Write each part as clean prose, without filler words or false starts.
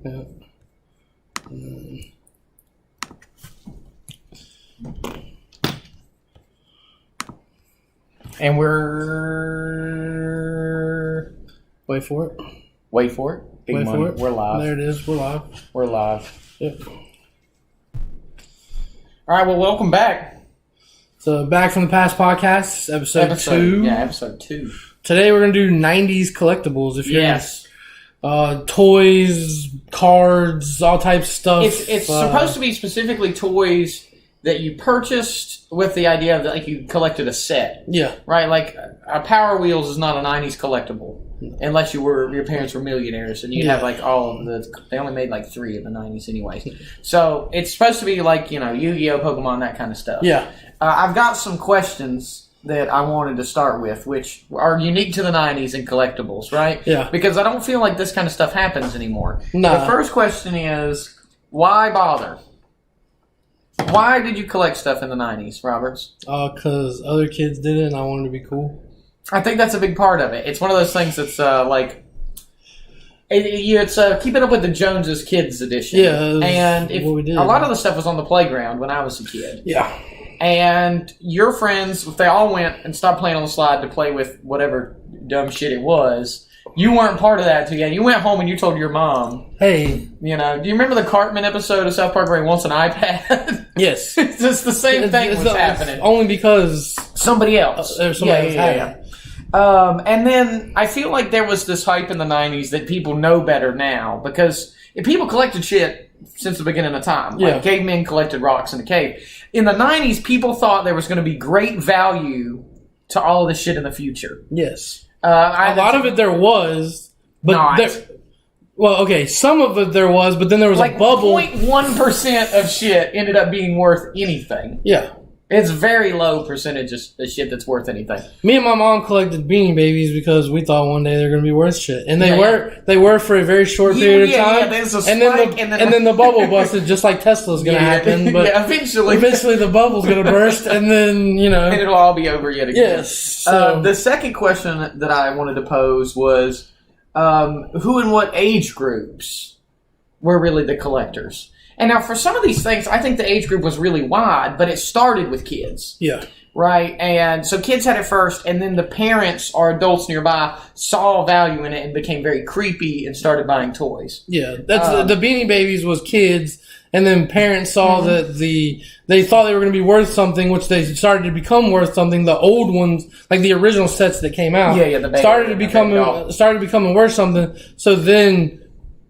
Yeah. And we're... Wait for it. Wait for it. Big Wait money. for it. We're live. There it is. We're live. We're live. Yep. All right, well, welcome back. So, Back from the Past podcast, episode 2. Yeah, episode 2. Today we're going to do 90s collectibles. If you're Yes. Toys, cards, all types of stuff. It's supposed to be specifically toys that you purchased with the idea of like you collected a set. Yeah. Right? Like a Power Wheels is not a 90s collectible. Unless your parents were millionaires and you have like all of the, they only made like 3 in the 90s anyways. So it's supposed to be like, Yu-Gi-Oh, Pokemon, that kind of stuff. Yeah. I've got some questions that I wanted to start with, which are unique to the 90s and collectibles, right? Yeah. Because I don't feel like this kind of stuff happens anymore. No. The first question is, why bother? Why did you collect stuff in the 90s, Roberts? Because other kids did it and I wanted to be cool. I think that's a big part of it. It's one of those things that's it's keeping up with the Joneses Kids edition. Yeah, and what we did. a lot of the stuff was on the playground when I was a kid. Yeah. And your friends, if they all went and stopped playing on the slide to play with whatever dumb shit it was, you weren't part of that together. You went home and you told your mom. Hey. Do you remember the Cartman episode of South Park where he wants an iPad? Yes. It's just the same thing was happening. Only because somebody else. There's somebody else had it. And then I feel like there was this hype in the 90s that people know better now because if people collected shit since the beginning of time. Yeah. Like cavemen collected rocks in a cave. In the 90s, people thought there was going to be great value to all of this shit in the future. Yes. A lot of it there was, but not. Some of it there was, but then there was like a bubble. 0.1% of shit ended up being worth anything. Yeah. It's very low percentage of shit that's worth anything. Me and my mom collected Beanie Babies because we thought one day they're going to be worth shit, and they were for a very short period of time. There's a and spike, then the bubble busted, just like Tesla's going to happen. But eventually the bubble's going to burst, and then and it'll all be over yet again. Yes. So. The second question that I wanted to pose was, who and what age groups were really the collectors? And now, for some of these things, I think the age group was really wide, but it started with kids. Yeah. Right? And so kids had it first, and then the parents or adults nearby saw value in it and became very creepy and started buying toys. Yeah. That's the Beanie Babies was kids, and then parents saw that they thought they were going to be worth something, which they started to become worth something. The old ones, like the original sets that came out, started becoming worth something. So then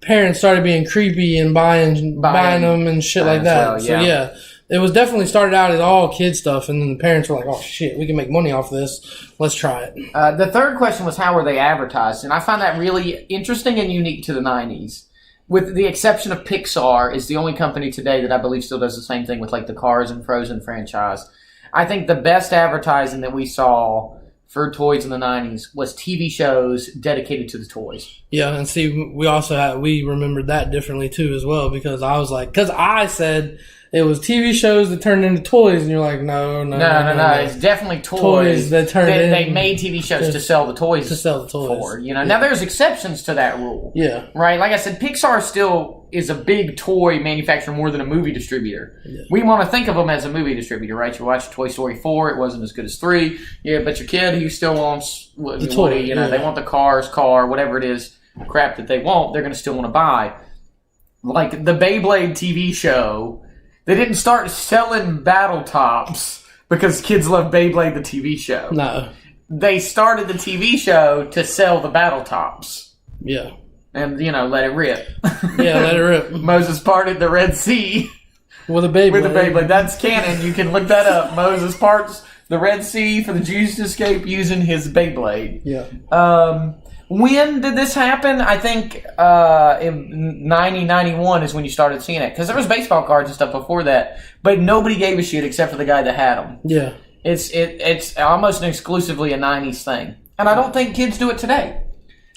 parents started being creepy and buying them and shit like that. Well, So yeah, it was definitely started out as all kid stuff, and then the parents were like, "Oh shit, we can make money off this. Let's try it." The third question was how were they advertised, and I find that really interesting and unique to the 90s. With the exception of Pixar, is the only company today that I believe still does the same thing with like the Cars and Frozen franchise. I think the best advertising that we saw for toys in the 90s was TV shows dedicated to the toys. Yeah, and see, we remembered that differently too as well, because I said it was TV shows that turned into toys, and you're like, no. It's definly toys that turned they made TV shows to sell the toys. For, Yeah. Now there's exceptions to that rule. Yeah. Right? Like I said, Pixar still is a big toy manufacturer more than a movie distributor. Yeah. We want to think of them as a movie distributor, right? You watch Toy Story 4, it wasn't as good as 3. Yeah, but your kid, he still wants the toy. They want the car, whatever it is, crap that they want, they're going to still want to buy. Like the Beyblade TV show, they didn't start selling battle tops because kids love Beyblade the TV show. No. They started the TV show to sell the battle tops. Yeah. And, let it rip. Yeah, let it rip. Moses parted the Red Sea. With a Beyblade. That's canon. You can look that up. Moses parts the Red Sea for the Jews to escape using his Beyblade. Yeah. When did this happen? I think in 91 is when you started seeing it. Because there was baseball cards and stuff before that. But nobody gave a shit except for the guy that had them. Yeah. It's almost exclusively a 90s thing. And I don't think kids do it today.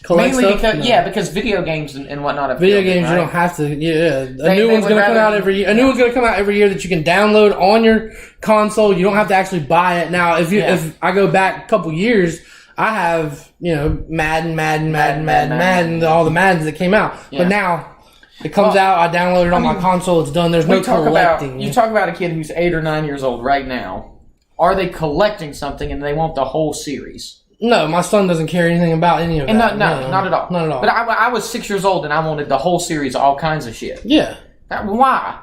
Collect Mainly stuff? because video games and whatnot have video games, right? You don't have to. Yeah, a new one's going to come out every year. A new one's going to come out every year that you can download on your console. You don't have to actually buy it. Now, if I go back a couple years, I have Madden, all the Maddens that came out. Yeah. But now It comes out, I download it on my console, it's done. There's no collecting. You talk about a kid who's 8 or 9 years old right now. Are they collecting something and they want the whole series? No, my son doesn't care anything about any of that. No, not at all. Not at all. But I was 6 years old and I wanted the whole series, all kinds of shit. Yeah. Why?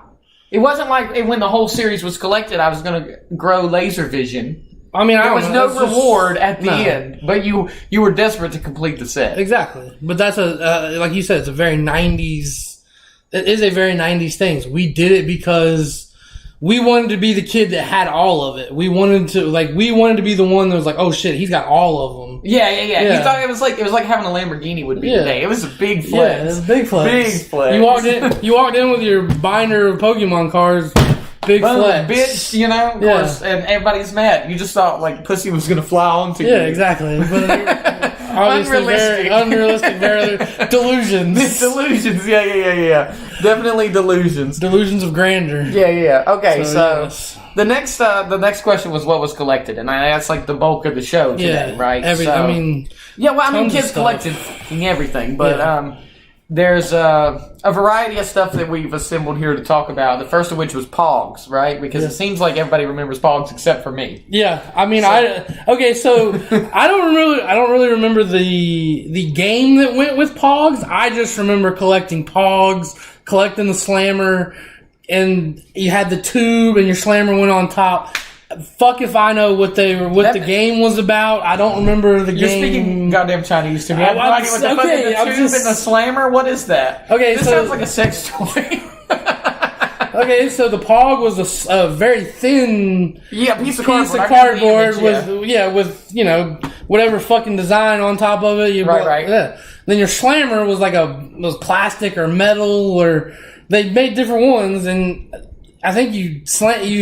It wasn't like when the whole series was collected, I was going to grow laser vision. I mean, there was no reward at the end, but you were desperate to complete the set. Exactly. But that's like you said, it's a very 90s, it is a very 90s thing. We did it because we wanted to be the kid that had all of it. We wanted to be the one that was like, oh shit, he's got all of them. Yeah. You thought it was like having a Lamborghini would be today. It was a big flex. Yeah, it was a big flex. Big flex. You walked in with your binder of Pokemon cards. Big flex. Bitch, of course, and everybody's mad. You just thought, like, pussy was going to fly onto you. Yeah, exactly. But unrealistic, very delusions. Delusions, yeah. Definitely delusions. Delusions of grandeur. Yeah. Okay, so yes. the next question was what was collected, and that's like the bulk of the show today, right? Kids collected everything, but there's a variety of stuff that we've assembled here to talk about. The first of which was Pogs, right? Because it seems like everybody remembers Pogs except for me. Yeah, I mean, so I don't really remember the game that went with Pogs. I just remember collecting Pogs, collecting the slammer, and you had the tube, and your slammer went on top. Fuck if I know what the game was about. I don't remember the game. You're speaking goddamn Chinese to me. I have no idea what the fuck is the tube and the slammer. What is that? Okay, this sounds like a sex toy. Okay, so the Pog was a very thin piece of cardboard with whatever fucking design on top of it. Right. Yeah. Then your slammer was like was plastic or metal, or they made different ones, and I think you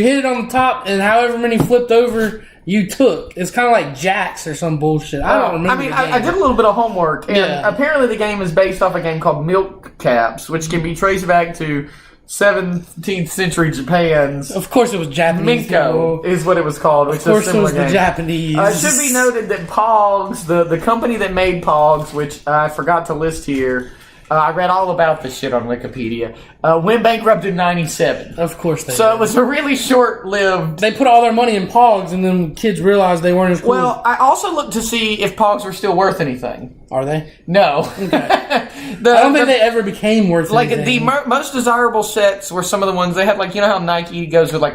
hit it on the top, and however many flipped over, you took. It's kind of like jacks or some bullshit. I don't remember. I mean, I did a little bit of homework, and apparently the game is based off a game called Milk Caps, which can be traced back to 17th century Japan's. Of course, it was Japanese. Minko is what it was called. Which of course, is a it was game. The Japanese. It should be noted that Pogs, the company that made Pogs, which I forgot to list here. I read all about this shit on Wikipedia. Went bankrupt in 97. Of course they did. So it was a really short-lived... They put all their money in Pogs, and then kids realized they weren't as cool. Well, I also looked to see if Pogs were still worth anything. Are they? No. Okay. I don't think they ever became worth anything. The most desirable sets were some of the ones they had, like, you know how Nike goes with, like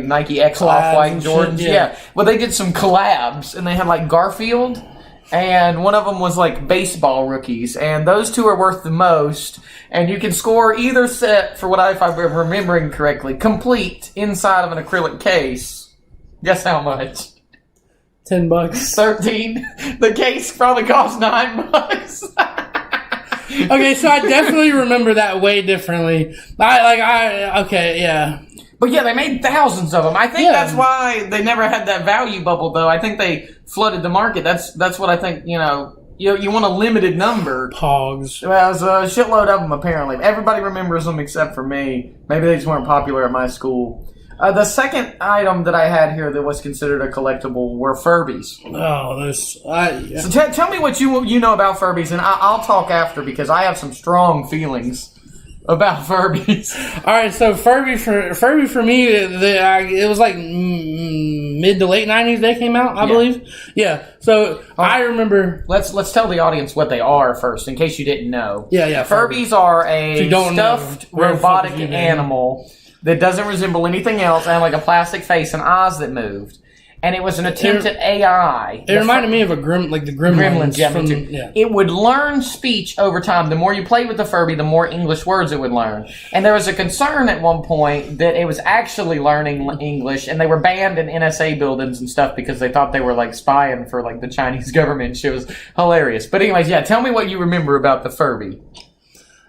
Nike X Off-White Jordans? Yeah. Well, they did some collabs, and they had, like, Garfield... And one of them was like baseball rookies, and those two are worth the most. And you can score either set for if I'm remembering correctly, complete inside of an acrylic case. Guess how much? $10. 13. The case probably cost $9. Okay, so I definitely remember that way differently. But yeah, they made thousands of them. I think that's why they never had that value bubble, though. I think they flooded the market. That's what I think. You want a limited number. Pogs. Well, there's a shitload of them apparently. Everybody remembers them except for me. Maybe they just weren't popular at my school. The second item that I had here that was considered a collectible were Furbies. Oh, So tell me what you know about Furbies, and I'll talk after because I have some strong feelings about Furbies. All right, so Furby for me, it was like mid to late 90s they came out, I believe. Yeah. So I remember. Let's tell the audience what they are first, in case you didn't know. Yeah. Furbies are a stuffed robotic animal that doesn't resemble anything else, and like a plastic face and eyes that moved. And it was an attempt at AI. It reminded me of the Gremlins. Yeah. It would learn speech over time. The more you played with the Furby, the more English words it would learn. And there was a concern at one point that it was actually learning English, and they were banned in NSA buildings and stuff because they thought they were like spying for like the Chinese government. Shit was hilarious. But anyways, tell me what you remember about the Furby.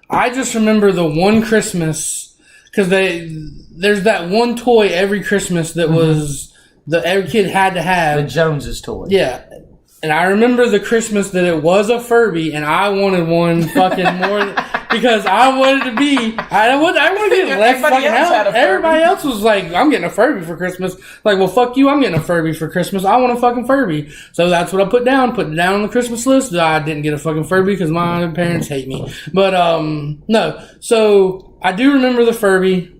I just remember the one Christmas, because there's that one toy every Christmas that was... every kid had to have. The Joneses toy. Yeah. And I remember the Christmas that it was a Furby, and I wanted one fucking because I wanted to be. I wanted to get left fucking out. Everybody else was like, I'm getting a Furby for Christmas. Like, well, fuck you. I'm getting a Furby for Christmas. I want a fucking Furby. So that's what I put down. Put it down on the Christmas list. I didn't get a fucking Furby because my parents hate me. But no. So I do remember the Furby.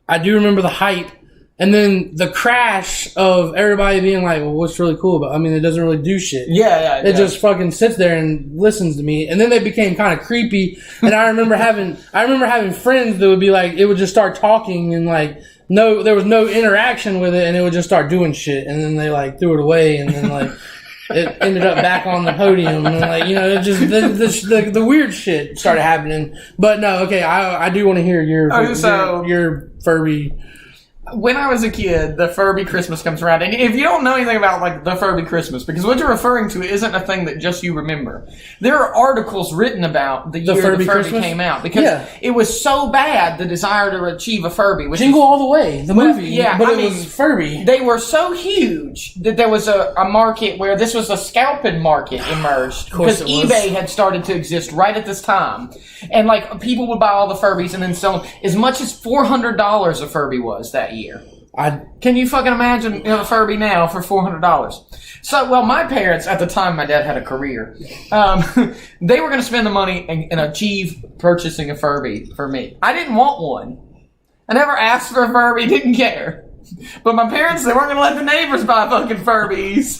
I do remember the hype. And then the crash of everybody being like, well, what's really cool about it? I mean, it doesn't really do shit. Yeah. It just fucking sits there and listens to me. And then they became kind of creepy. And I remember having friends that would be like, it would just start talking and like, no, there was no interaction with it and it would just start doing shit. And then they like threw it away and then like, it ended up back on the podium and like, you know, it just, the weird shit started happening. But no, okay, I do want to hear your Furby. When I was a kid, the Furby Christmas comes around. And if you don't know anything about, like, the Furby Christmas, because what you're referring to isn't a thing that just you remember. There are articles written about the year the Furby came out. Because it was so bad, the desire to achieve a Furby. Which Jingle All the Way, the movie. Yeah, but it was Furby. They were so huge that there was a market where this was a scalping market emerged. Because eBay had started to exist right at this time. And, like, people would buy all the Furbies and then sell them. As much as $400 a Furby was that year. Can you fucking imagine a Furby now for $400? So, well, my parents, at the time my dad had a career, they were going to spend the money and achieve purchasing a Furby for me. I didn't want one. I never asked for a Furby, didn't care. But my parents, they weren't going to let the neighbors buy fucking Furbies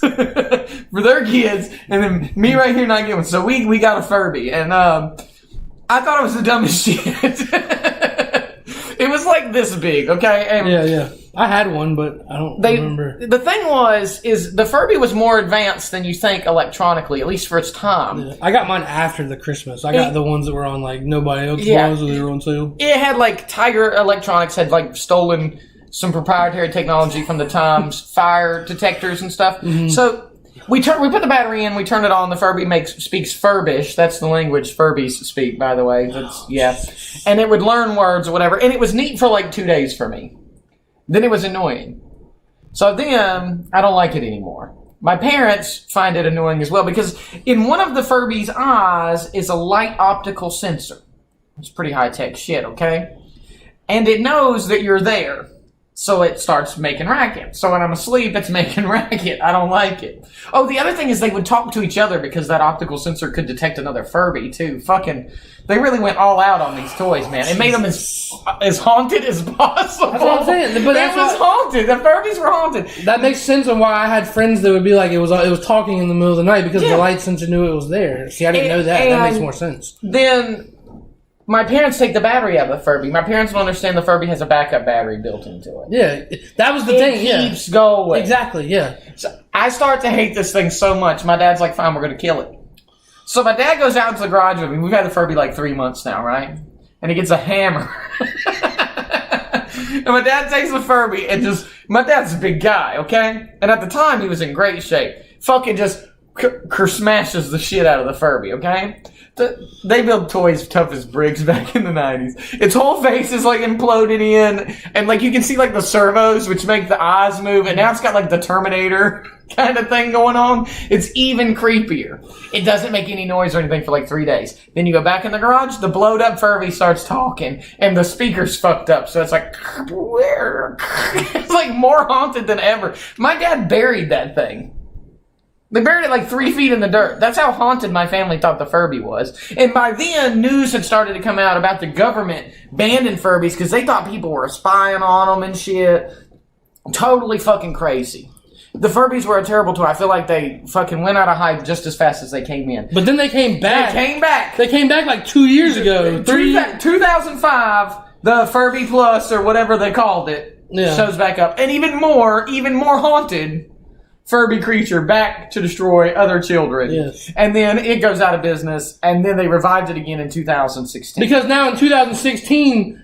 for their kids, and then me right here not getting one. So we got a Furby, and I thought it was the dumbest shit. It was like this big, okay? And yeah. I had one, but I don't remember. The thing is the Furby was more advanced than you think electronically, at least for its time. Yeah. I got mine after the Christmas. I got the ones that were on, like, nobody else's walls, or they were on sale. It had, like, Tiger Electronics had, like, stolen some proprietary technology from the time's fire detectors and stuff. Mm-hmm. So we put the battery in, we turn it on, the Furby speaks Furbish. That's the language Furbies speak, by the way. And it would learn words or whatever. And it was neat for like 2 days for me. Then it was annoying. So then I don't like it anymore. My parents find it annoying as well because in one of the Furby's eyes is a light optical sensor. It's pretty high-tech shit, okay? And it knows that you're there. So it starts making racket. So when I'm asleep, it's making racket. I don't like it. Oh, the other thing is they would talk to each other because that optical sensor could detect another Furby, too. They really went all out on these toys, man. It made them as haunted as possible. That's what I'm saying. But it was haunted. The Furbies were haunted. That makes sense on why I had friends that would be like, it was talking in the middle of the night because the light sensor knew it was there. See, I didn't know that. That makes more sense. Then my parents take the battery out of the Furby. My parents don't understand the Furby has a backup battery built into it. Yeah, that was the thing. It keeps going. Exactly, yeah. So I start to hate this thing so much. My dad's like, fine, we're going to kill it. So my dad goes out into the garage with me. We've had the Furby like 3 months now, right? And he gets a hammer. And my dad takes the Furby and my dad's a big guy, okay? And at the time, he was in great shape. Fucking just smashes the shit out of the Furby, okay? They built toys tough as bricks back in the 90s. Its whole face is like imploded in, and like you can see like the servos which make the eyes move, and now it's got like the Terminator kind of thing going on. It's even creepier. It doesn't make any noise or anything for like 3 days. Then you go back in the garage, the blowed up Furby starts talking, and the speaker's fucked up, so it's like it's like more haunted than ever. My dad buried that thing. They buried it like 3 feet in the dirt. That's how haunted my family thought the Furby was. And by then, news had started to come out about the government banning Furbies because they thought people were spying on them and shit. Totally fucking crazy. The Furbies were a terrible toy. I feel like they fucking went out of hype just as fast as they came in. But then they came back. They came back like 2 years ago. 2005, the Furby Plus, or whatever they called it, shows back up. And even more haunted Furby creature back to destroy other children. Yes. And then it goes out of business, and then they revived it again in 2016. Because now in 2016,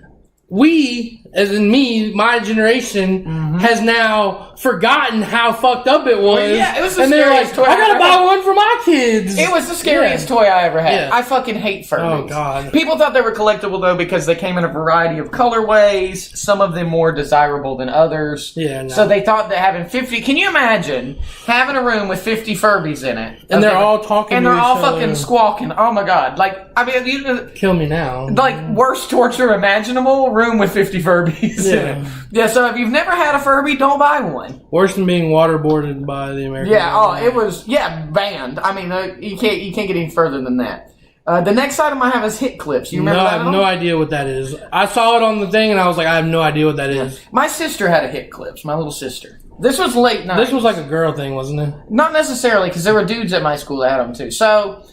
we, as in me, my generation, has now forgotten how fucked up it was. Well, yeah, it was the and they're like, scariest toy I gotta I buy one for my kids. It was the scariest toy I ever had. Yeah. I fucking hate Furbies. Oh, God. People thought they were collectible, though, because they came in a variety of colorways, some of them more desirable than others. Yeah, no. So they thought that having 50... Can you imagine having a room with 50 Furbies in it? And they're all talking and to they're each all other. fucking squawking. Oh, my God. Like, I mean... Kill me now. Like, worst torture imaginable, room with 50 Furbies in Yeah. it. Yeah, so if you've never had a Furby, don't buy one. Worse than being waterboarded by the American government. It was, banned. I mean, you can't get any further than that. The next item I have is hit clips. You remember that? I have no idea what that is. I saw it on the thing and I was like, I have no idea what that is. My sister had a hit clips, my little sister. This was late night. This was like a girl thing, wasn't it? Not necessarily, because there were dudes at my school that had them too. So,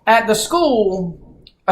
at the school...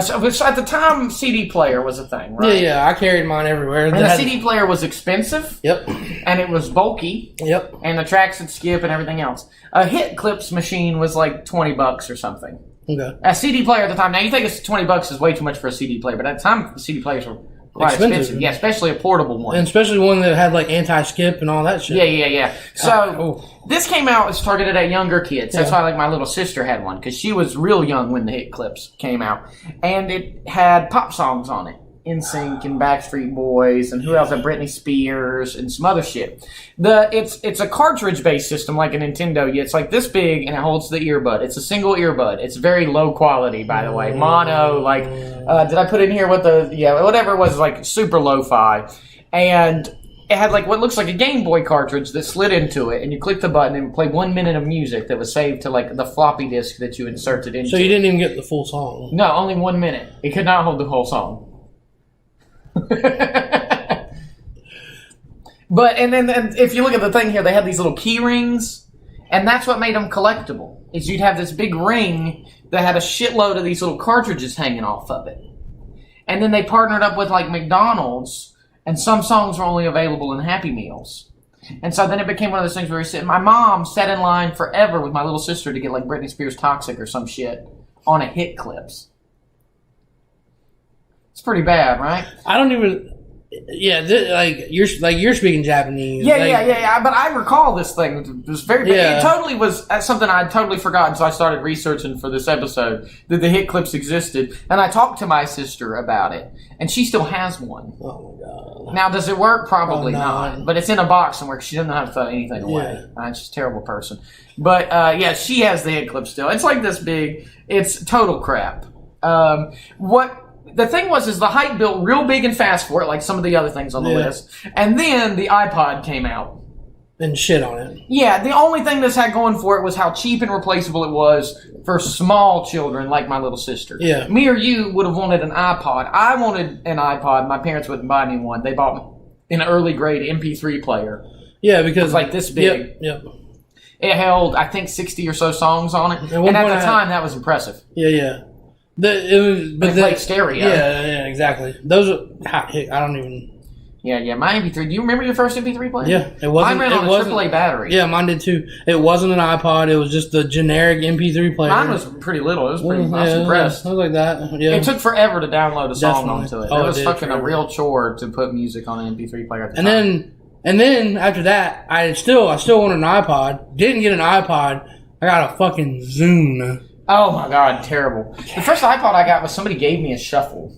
So at the time, CD player was a thing, right? Yeah, I carried mine everywhere. And the CD player was expensive. Yep. And it was bulky. Yep. And the tracks would skip and everything else. A hit clips machine was like $20 or something. Okay. A CD player at the time. Now you think it's $20 is way too much for a CD player, but at the time, CD players were quite expensive. Yeah, especially a portable one. And especially one that had like anti-skip and all that shit. Yeah. So this came out, it's targeted at younger kids. That's why like my little sister had one, because she was real young when the hit clips came out. And it had pop songs on it. NSYNC and Backstreet Boys and who else? And Britney Spears and some other shit. It's a cartridge-based system like a Nintendo. It's like this big and it holds the earbud. It's a single earbud. It's very low quality, by the way. Mono, like, did I put in here what whatever it was, like super lo-fi. And it had like what looks like a Game Boy cartridge that slid into it, and you click the button and play 1 minute of music that was saved to like the floppy disk that you inserted into. So you didn't even get the full song? No, only 1 minute. It could not hold the whole song. But and then if you look at the thing here, they had these little key rings, and that's what made them collectible. Is you'd have this big ring that had a shitload of these little cartridges hanging off of it, and then they partnered up with like McDonald's, and some songs were only available in Happy Meals, and so then it became one of those things where my mom sat in line forever with my little sister to get like Britney Spears' "Toxic" or some shit on a hit clips. It's pretty bad, right? I don't even. Yeah, you're speaking Japanese. Yeah. But I recall this thing. It was very bad. Yeah. It totally was something I'd totally forgotten, so I started researching for this episode that the hit clips existed, and I talked to my sister about it, and she still has one. Oh my god! Now, does it work? Probably not. But it's in a box somewhere because she doesn't know how to throw anything away. She's a terrible person. But she has the hit clip still. It's like this big. It's total crap. The thing is the hype built real big and fast for it, like some of the other things on the list. And then the iPod came out. And shit on it. Yeah, the only thing this had going for it was how cheap and replaceable it was for small children like my little sister. Yeah. Me or you would have wanted an iPod. I wanted an iPod. My parents wouldn't buy me one. They bought me an early grade MP3 player. Yeah, because... It was like this big. Yep. It held, I think, 60 or so songs on it. And at the time, that was impressive. Yeah. They played stereo. Yeah, exactly. Those are... I don't even... Yeah, my MP3. Do you remember your first MP3 player? Yeah, it wasn't... Mine ran on a AAA battery. Yeah, mine did too. It wasn't an iPod. It was just the generic MP3 player. Mine was pretty little. It was pretty... I was impressed. It was like that. Yeah. It took forever to download a song onto it. Oh, it was fucking a real chore to put music on an MP3 player at the time. And then after that, I still wanted an iPod. Didn't get an iPod. I got a fucking Zune. Oh my god, terrible. The first iPod I got was somebody gave me a shuffle.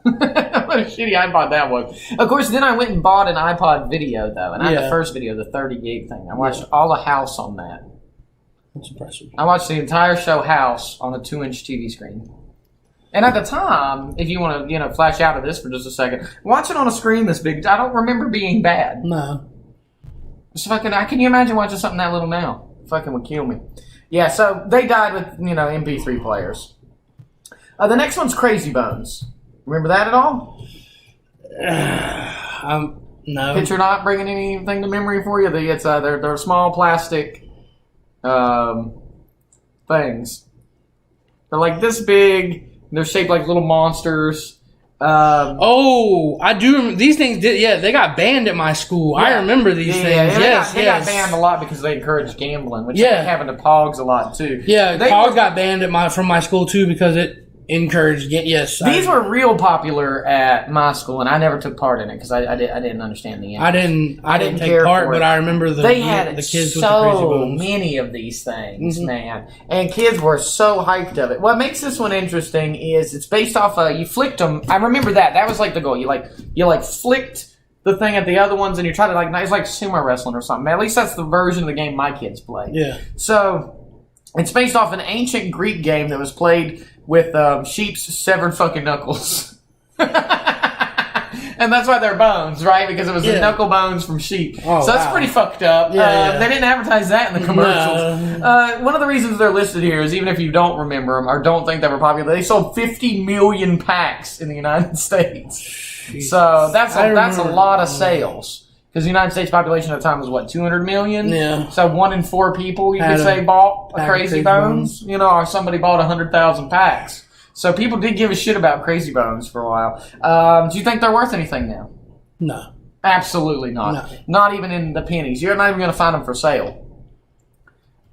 What a shitty iPod that was. Of course, then I went and bought an iPod video, though. And I had the first video, the 30 gig thing. I watched all of House on that. That's impressive. I watched the entire show House on a 2-inch TV screen. And at the time, if you want to, flash out of this for just a second, watching on a screen this big, I don't remember being bad. No. It's fucking, can you imagine watching something that little now? Fucking would kill me. Yeah, so they died with, MP3 players. The next one's Crazy Bones. Remember that at all? No. Picture not bringing anything to memory for you? They're small plastic things. They're like this big. They're shaped like little monsters. I do remember. These things they got banned at my school. Yeah. I remember these things. Yeah, they got banned a lot because they encouraged gambling, which happened to Pogs a lot too. Yeah, Pogs got banned from my school too because encouraged. Yes, these were real popular at my school, and I never took part in it because I didn't understand the answers. I didn't take part, but I remember they had the kids so with the crazy bones. many of these things, man, and kids were so hyped of it. What makes this one interesting is it's based off you flicked them. I remember that was like the goal. You flicked the thing at the other ones, and you try to it's like sumo wrestling or something. At least that's the version of the game my kids play. Yeah. So it's based off an ancient Greek game that was played with sheep's severed fucking knuckles. And that's why they're bones, right? Because it was the knuckle bones from sheep. Oh, so that's pretty fucked up. They didn't advertise that in the commercials. No. One of the reasons they're listed here is even if you don't remember them or don't think they were popular, they sold 50 million packs in the United States. Jeez. So that's a lot of sales. Because the United States population at the time was, what, 200 million? Yeah. So 1 in 4 people, you could say, bought a Crazy Bones. You know, or somebody bought 100,000 packs. So people did give a shit about Crazy Bones for a while. Do you think they're worth anything now? No. Absolutely not. No. Not even in the pennies. You're not even going to find them for sale.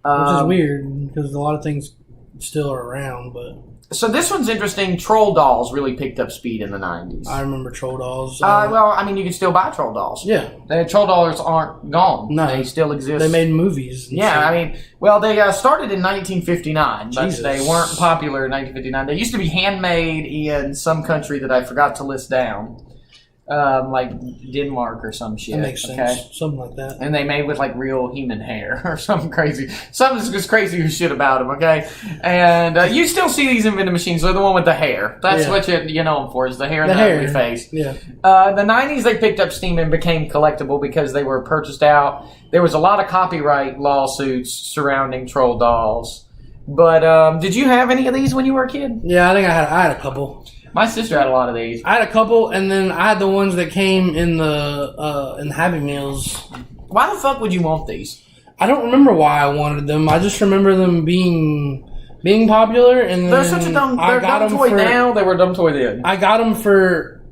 Which is weird, because a lot of things still are around, but... So this one's interesting. Troll dolls really picked up speed in the 90s. I remember troll dolls. Well, I mean, you can still buy troll dolls. Yeah. The troll dolls aren't gone. No. They still exist. They made movies. Yeah, I mean, well, they started in 1959, but they weren't popular in 1959. They used to be handmade in some country that I forgot to list down. Like Denmark or some shit. That makes sense. Okay? Something like that. And they made with like real human hair or something crazy. Something's just crazy shit about them, okay? And you still see these in vending machines. They're the one with the hair. That's what you know them for, is the hair and the ugly face. Yeah. The 90s, they picked up steam and became collectible because they were purchased out. There was a lot of copyright lawsuits surrounding troll dolls. But did you have any of these when you were a kid? Yeah, I think I had a couple. My sister had a lot of these. I had a couple, and then I had the ones that came in the Happy Meals. Why the fuck would you want these? I don't remember why I wanted them. I just remember them being popular, and they're such a dumb. They're a dumb toy now. They were a dumb toy then. I got them for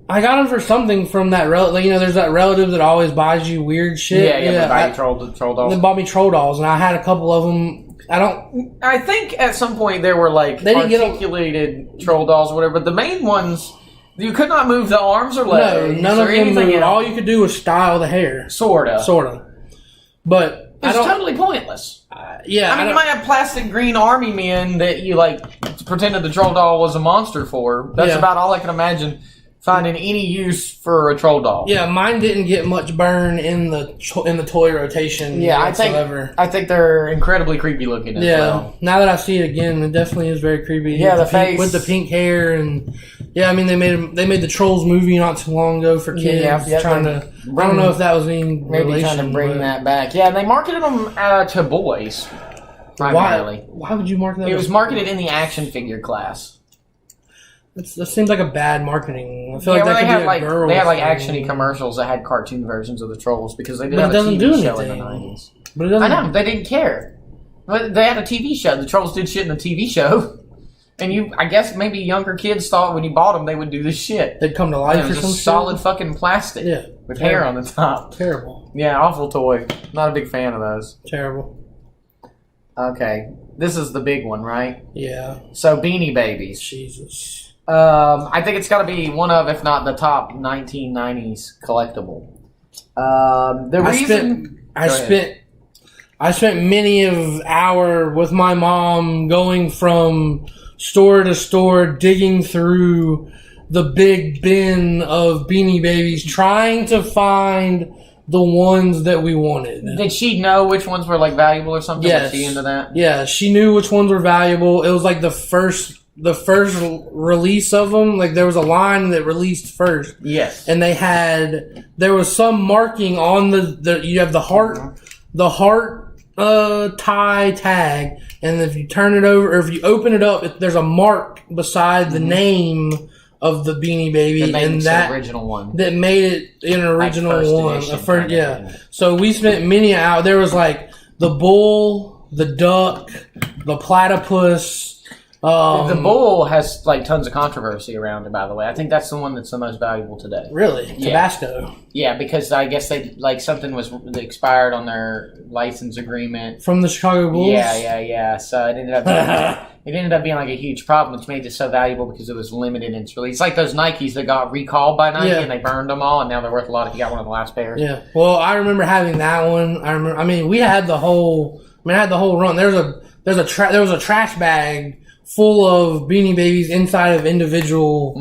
something from that relative. You know, there's that relative that always buys you weird shit. Yeah. They buy you troll dolls. They bought me troll dolls, and I had a couple of them. I think at some point there were like articulated troll dolls or whatever, but the main ones, you could not move the arms or legs. No, none of them moved. All you could do was style the hair. Sorta. But it's totally pointless. Yeah. I mean, you might have plastic green army men that you like pretended the troll doll was a monster for. That's about all I can imagine finding any use for a troll doll. Yeah, mine didn't get much burn in the toy rotation. Yeah, I think they're incredibly creepy looking as well. Now that I see it again, it definitely is very creepy. Yeah, the face with the pink hair, and I mean they made the Trolls movie not too long ago for kids. I don't know if that was any maybe trying to bring that back. Yeah, they marketed them to boys primarily. Why would you market that? It was marketed in the action figure class. That seems like a bad marketing. I feel like that could be a girl. They had like action-y commercials that had cartoon versions of the Trolls because they did have a TV show in the 90s. But it doesn't. I know, they didn't care. But they had a TV show. The Trolls did shit in the TV show. And I guess maybe younger kids thought when you bought them they would do this shit. They'd come to life or something. Solid fucking plastic. Yeah. With hair on the top. Terrible. Yeah, awful toy. Not a big fan of those. Terrible. Okay. This is the big one, right? Yeah. So Beanie Babies. Jesus. I think it's got to be one of, if not the top 1990s collectible. I spent many of hour with my mom going from store to store, digging through the big bin of Beanie Babies, trying to find the ones that we wanted. Did she know which ones were like valuable or something? Yes. Was she into that? Yeah, she knew which ones were valuable. It was like the first release of them. Like there was a line that released first. Yes. And there was some marking on you have the heart tie tag, and if you turn it over or if you open it up, there's a mark beside the name of the Beanie Baby, and that original one that made it an original one. Edition, So we spent many hours. There was like the bull, the duck, the platypus. The bull has like tons of controversy around it, by the way. I think that's the one that's the most valuable today. Really? Yeah. Tabasco? Yeah, because I guess they something was expired on their license agreement. From the Chicago Bulls? Yeah. So it ended up it ended up being like a huge problem, which made it so valuable because it was limited in its release. It's like those Nikes that got recalled by Nike and they burned them all, and now they're worth a lot if you got one of the last pairs. Yeah. Well, I remember having that one. We had the whole run. There was a trash bag full of Beanie Babies inside of individual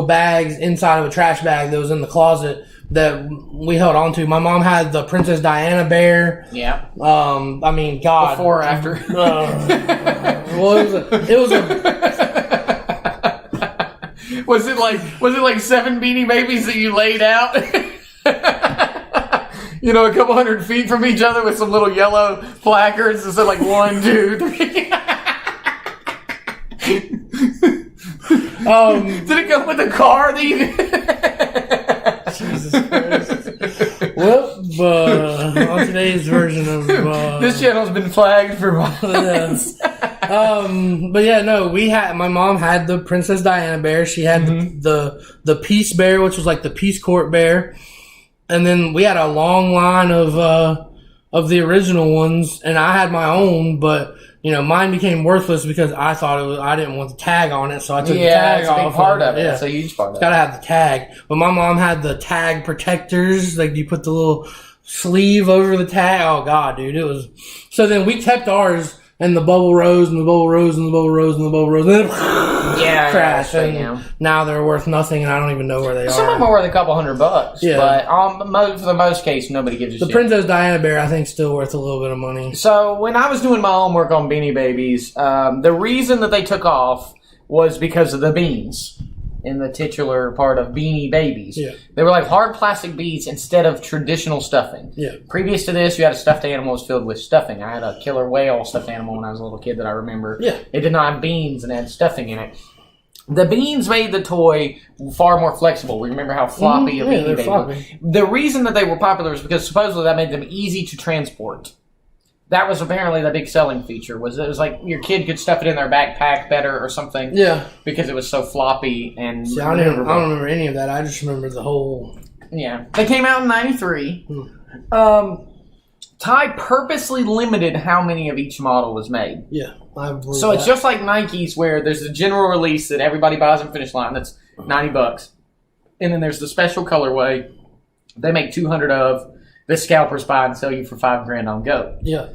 bags inside of a trash bag that was in the closet that we held on to. My mom had the Princess Diana bear. Yeah. God. Before or after? Well, it was a Was it like 7 Beanie Babies that you laid out? A couple 100 feet from each other with some little yellow placards that said like 1, 2, 3. Did it come with a car that you... Jesus Christ. Well, on today's version of... this channel's been flagged for violence. But yeah, no, my mom had the Princess Diana bear. She had the Peace Bear, which was like the Peace Court bear. And then we had a long line of the original ones, and I had my own, but mine became worthless because I thought I didn't want the tag on it, so I took the tag off. Yeah, it's a big part of it. Yeah. It's a huge part of it. Gotta have the tag. But my mom had the tag protectors, like you put the little sleeve over the tag. Oh god, dude, it was. So then we kept ours, and the bubble rose, and the bubble rose, and the bubble rose, and the bubble rose, and then crashed. And now they're worth nothing, and I don't even know where they are. Some of them are worth a couple $100, but for the most case, nobody gives a shit. The Princess Diana bear, I think, still worth a little bit of money. So when I was doing my homework on Beanie Babies, the reason that they took off was because of the beans in the titular part of Beanie Babies. Yeah. They were like hard plastic beads instead of traditional stuffing. Yeah. Previous to this, you had a stuffed animal was filled with stuffing. I had a killer whale stuffed animal when I was a little kid that I remember. Yeah. It did not have beans and it had stuffing in it. The beans made the toy far more flexible. We remember how floppy a Beanie Baby was. The reason that they were popular is because supposedly that made them easy to transport. That was apparently the big selling feature. It was like your kid could stuff it in their backpack better or something. Yeah, because it was so floppy and. See, I don't remember any of that. I just remember the whole. Yeah, they came out in '93. Ty purposely limited how many of each model was made. Yeah, I believe so it's just like Nike's, where there's the general release that everybody buys in Finish Line. That's $90, and then there's the special colorway. They make 200 of. The scalpers buy and sell you for $5,000 on Go. Yeah.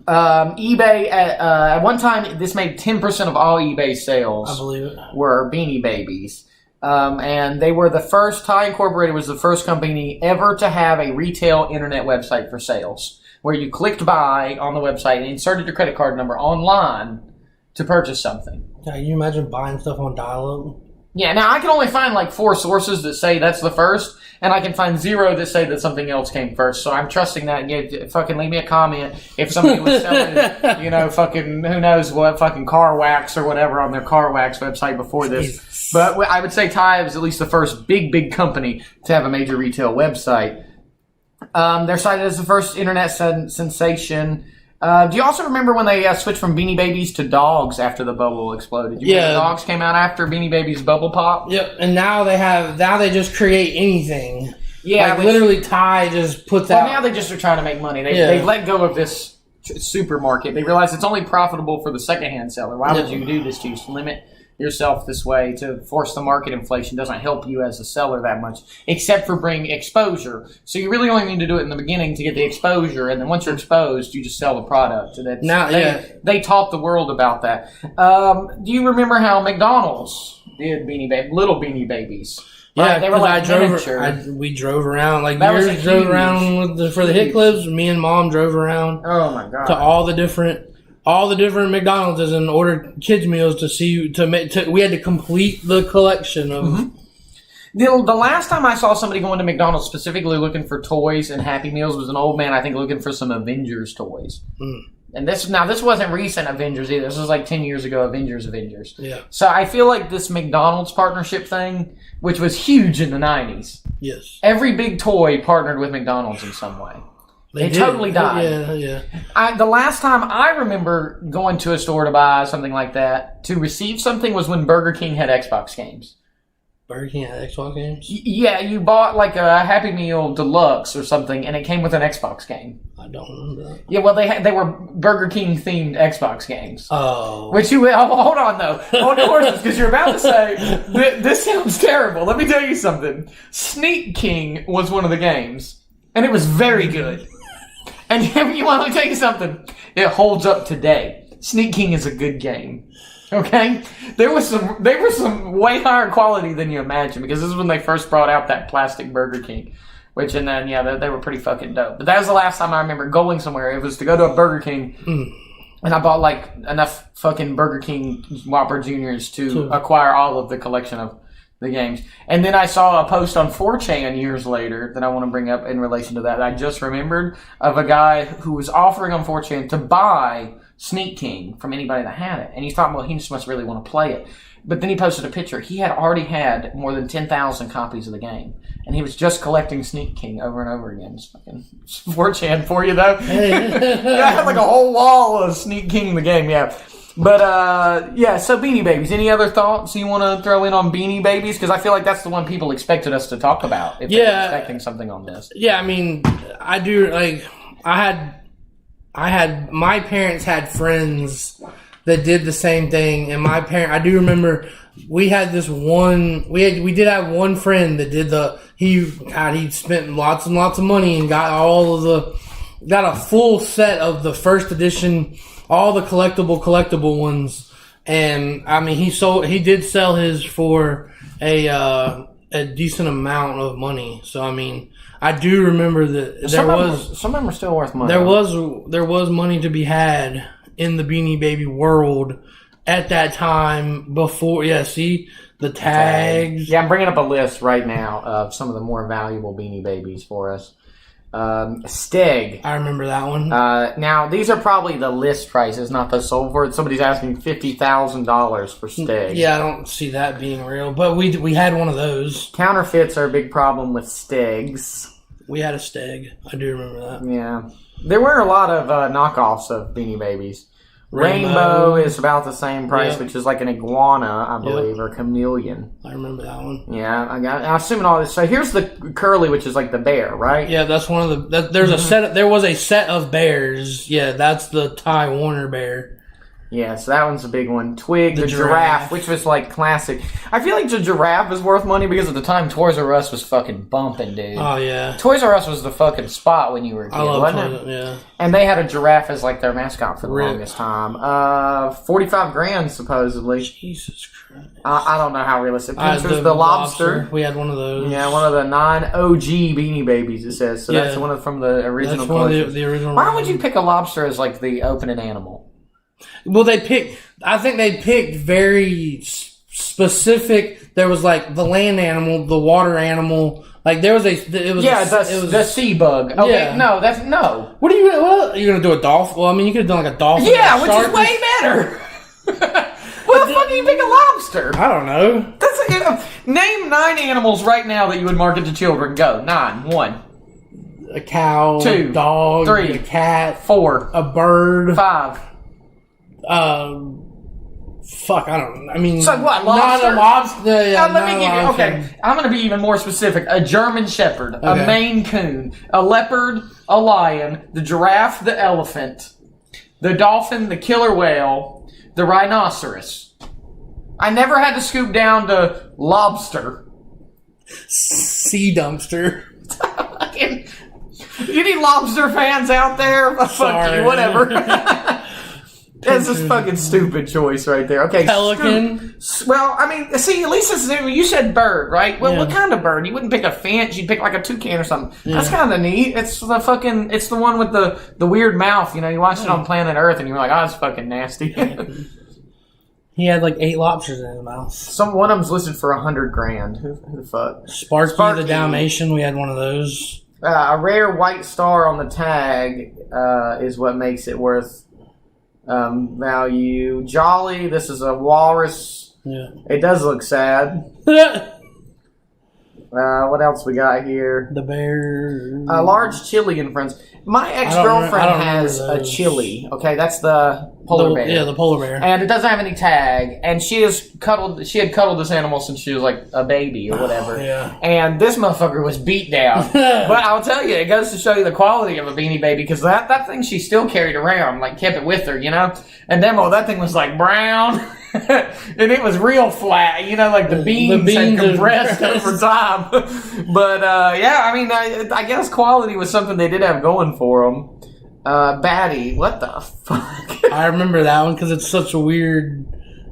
eBay at one time this made 10% of all eBay sales. I believe it. Were Beanie Babies, and they were the first. Ty Incorporated was the first company ever to have a retail internet website for sales, where you clicked buy on the website and inserted your credit card number online to purchase something. Can you imagine buying stuff on dial-up? Yeah, now I can only find like 4 sources that say that's the first, and I can find 0 that say that something else came first. So I'm trusting that. Fucking leave me a comment if somebody was selling, fucking who knows what, fucking car wax or whatever on their car wax website before this. Jesus. But I would say Ty was at least the first big company to have a major retail website. They're cited as the first internet sensation. Do you also remember when they switched from Beanie Babies to dogs after the bubble exploded? The dogs came out after Beanie Babies bubble pop? Yep, and now they just create anything. Yeah. Like literally Ty just puts out... Well, now they just are trying to make money. They've let go of this supermarket. They realize it's only profitable for the secondhand seller. Why would you do this to limit yourself this way? To force the market inflation doesn't help you as a seller that much, except for bring exposure. So you really only need to do it in the beginning to get the exposure, and then once you're exposed, you just sell the product. They taught the world about that. Do you remember how McDonald's did little Beanie Babies? Yeah, they were like we drove around, like yours drove around for the hit clips. Me and Mom drove around. Oh my god! To all the different McDonald's and ordered kids meals we had to complete the collection of. Mm-hmm. The last time I saw somebody going to McDonald's specifically looking for toys and Happy Meals was an old man, I think, looking for some Avengers toys. Mm. And this wasn't recent Avengers either. This was like 10 years ago, Avengers. Yeah. So I feel like this McDonald's partnership thing, which was huge in the 90s. Yes. Every big toy partnered with McDonald's in some way. They totally died. Yeah. The last time I remember going to a store to buy something like that, to receive something, was when Burger King had Xbox games. Burger King had Xbox games? Yeah, you bought like a Happy Meal Deluxe or something, and it came with an Xbox game. I don't remember that. Yeah, well, they were Burger King themed Xbox games. Oh. Which hold on though. Hold your horses, because you're about to say this sounds terrible. Let me tell you something. Sneak King was one of the games, and it was very good. And you want to tell you something? It holds up today. Sneak King is a good game. Okay, they were some way higher quality than you imagine, because this is when they first brought out that plastic Burger King. And then, they were pretty fucking dope. But that was the last time I remember going somewhere. It was to go to a Burger King, and I bought, like, enough fucking Burger King Whopper Juniors to acquire all of the collection of the games. And then I saw a post on 4chan years later that I want to bring up in relation to that. I just remembered of a guy who was offering on 4chan to buy Sneak King from anybody that had it. And he thought, well, he just must really want to play it. But then he posted a picture. He had already had more than 10,000 copies of the game. And he was just collecting Sneak King over and over again. It's fucking 4chan for you, though. I had like a whole wall of Sneak King the game, yeah. But, so Beanie Babies. Any other thoughts you want to throw in on Beanie Babies? Because I feel like that's the one people expected us to talk about if they're expecting something on this. Yeah, I mean, I do, like, my parents had friends that did the same thing, and I do remember we had this one, we did have one friend that did he spent lots and lots of money and got got a full set of the first edition, all the collectible ones, and I mean, he did sell his for a decent amount of money, so I mean, I do remember that some of them are still worth money. There was money to be had in the Beanie Baby world at that time before. Yeah, see the tags. Yeah, I'm bringing up a list right now of some of the more valuable Beanie Babies for us. Steg. I remember that one. Now these are probably the list prices, not the sold for it. Somebody's asking $50,000 for Steg. Yeah, I don't see that being real, but we had one of those. Counterfeits are a big problem with Stegs. We had a Steg. I do remember that. Yeah. There were a lot of knockoffs of Beanie Babies. Rainbow is about the same price, which is like an iguana, I believe, or chameleon. I remember that one. Yeah, I'm assuming all this. So here's the Curly, which is like the bear, right? Yeah, that's one of the. There's a set. There was a set of bears. Yeah, that's the Ty Warner bear. Yeah, so that one's a big one. Twig, the giraffe, which was like classic. I feel like the giraffe is worth money because at the time Toys R Us was fucking bumping, dude. Oh, yeah. Toys R Us was the fucking spot when you were a kid, wasn't it? Yeah. And they had a giraffe as like their mascot for the longest time. $45,000 supposedly. Jesus Christ. I don't know how realistic. Pinter's the lobster. We had one of those. Yeah, one of the 9 OG Beanie Babies, it says. So that's one from the original collection. The original. Why would you pick a lobster as like the opening animal? Well, I think they picked very specific. There was like the land animal, the water animal. Like there was the sea bug. Okay, no. What are you gonna do? A dolphin? Well, I mean, you could have done like a dolphin. Yeah, which is way better. Well, the fuck do you pick a lobster? I don't know. Name 9 animals right now that you would market to children. Go. 9. 1. A cow. 2. A dog. 3. A cat. 4. A bird. 5. Fuck, I don't know. I mean, so what? Lobster? Not a lobster. Yeah, let me give you. Okay, I'm going to be even more specific. A German Shepherd, a Maine Coon, a leopard, a lion, the giraffe, the elephant, the dolphin, the killer whale, the rhinoceros. I never had to scoop down to lobster. Sea dumpster. Any lobster fans out there? Fuck you, whatever. That's a fucking stupid choice right there. Okay, pelican. Well, I mean, see, at least it's, you said bird, right? Well, what kind of bird? You wouldn't pick a finch. You'd pick like a toucan or something. Yeah. That's kind of neat. It's the one with the weird mouth. You know, you watched it on Planet Earth, and you were like, oh, it's fucking nasty. He had like 8 lobsters in his mouth. One of them's listed for $100,000. Who the fuck? Sparky the Dalmatian. We had one of those. A rare white star on the tag is what makes it worth value. Jolly, this is a walrus. Yeah. It does look sad. What else we got here? The bear. Large chili and friends. My ex-girlfriend has a chili. Okay, that's the polar bear. Yeah, the polar bear. And it doesn't have any tag. And she had cuddled this animal since she was like a baby or whatever. Yeah. And this motherfucker was beat down. But I'll tell you, it goes to show you the quality of a Beanie Baby, because that thing she still carried around, like kept it with her, you know? And Demo, that thing was like brown. And it was real flat, you know, like the beans had compressed over time. But, yeah, I mean, I guess quality was something they did have going for them. Batty, what the fuck? I remember that one because it's such a weird.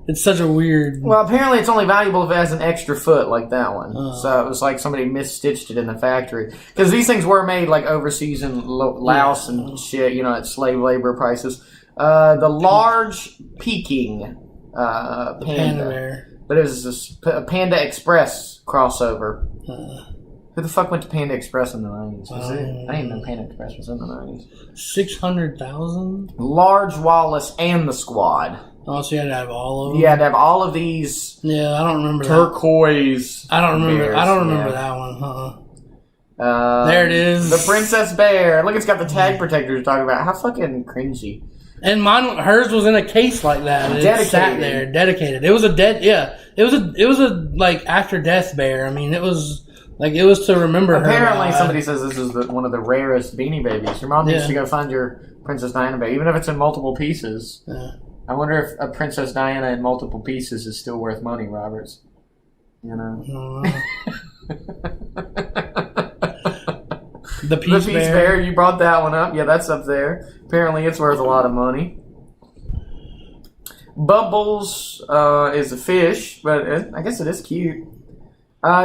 Well, apparently it's only valuable if it has an extra foot like that one. So it was like somebody misstitched it in the factory. Because these things were made like overseas in Laos and shit, you know, at slave labor prices. The large Peking panda bear. But it was a Panda Express crossover. Who the fuck went to Panda Express in the 90s? I didn't even know Panda Express was in the 90s. 600,000? Large Wallace and the Squad. Oh, so you had to have all of them? You had to have all of these. Yeah, I don't remember turquoise. I don't remember that one. There it is. The Princess Bear. Look, it's got the tag protector you're talking about. How fucking cringy. And hers was in a case like that. It sat there, dedicated. It was It was a like after death bear. I mean, it was to remember her. Apparently, somebody says this is one of the rarest Beanie Babies. Your mom needs to go find your Princess Diana baby, even if it's in multiple pieces. Yeah. I wonder if a Princess Diana in multiple pieces is still worth money, Roberts. You know. The Peace Bear. You brought that one up. Yeah, that's up there. Apparently, it's worth a lot of money. Bubbles is a fish, but I guess it is cute.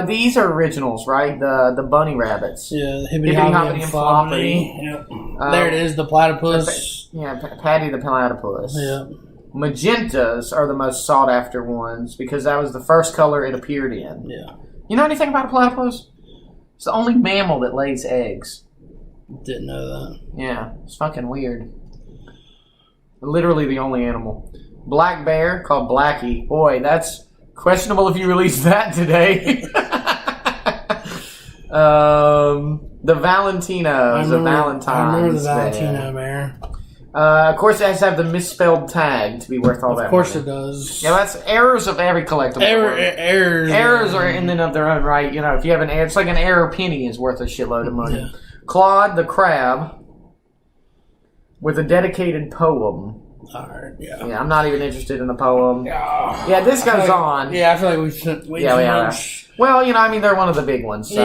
These are originals, right? The bunny rabbits. Yeah, the Hibbity Hoppity and Floppity. Yep. There it is, the platypus. Patty the platypus. Yeah. Magentas are the most sought after ones because that was the first color it appeared in. Yeah. You know anything about a platypus? It's the only mammal that lays eggs. Didn't know that. Yeah, it's fucking weird. Literally the only animal. Black bear called Blackie. Boy, that's questionable if you release that today. The Valentina is a Valentine's I remember the Valentina bear. Of course, it has to have the misspelled tag to be worth all that. Of course, money. It does. Yeah, that's errors of every collectible. Errors are in and of their own right. You know, if you have an error, it's like an error penny is worth a shitload of money. Yeah. Claude the crab with a dedicated poem. Yeah, I'm not even interested in the poem. Yeah, this goes on. Yeah, I feel like we should. Well, you know, I mean, they're one of the big ones. So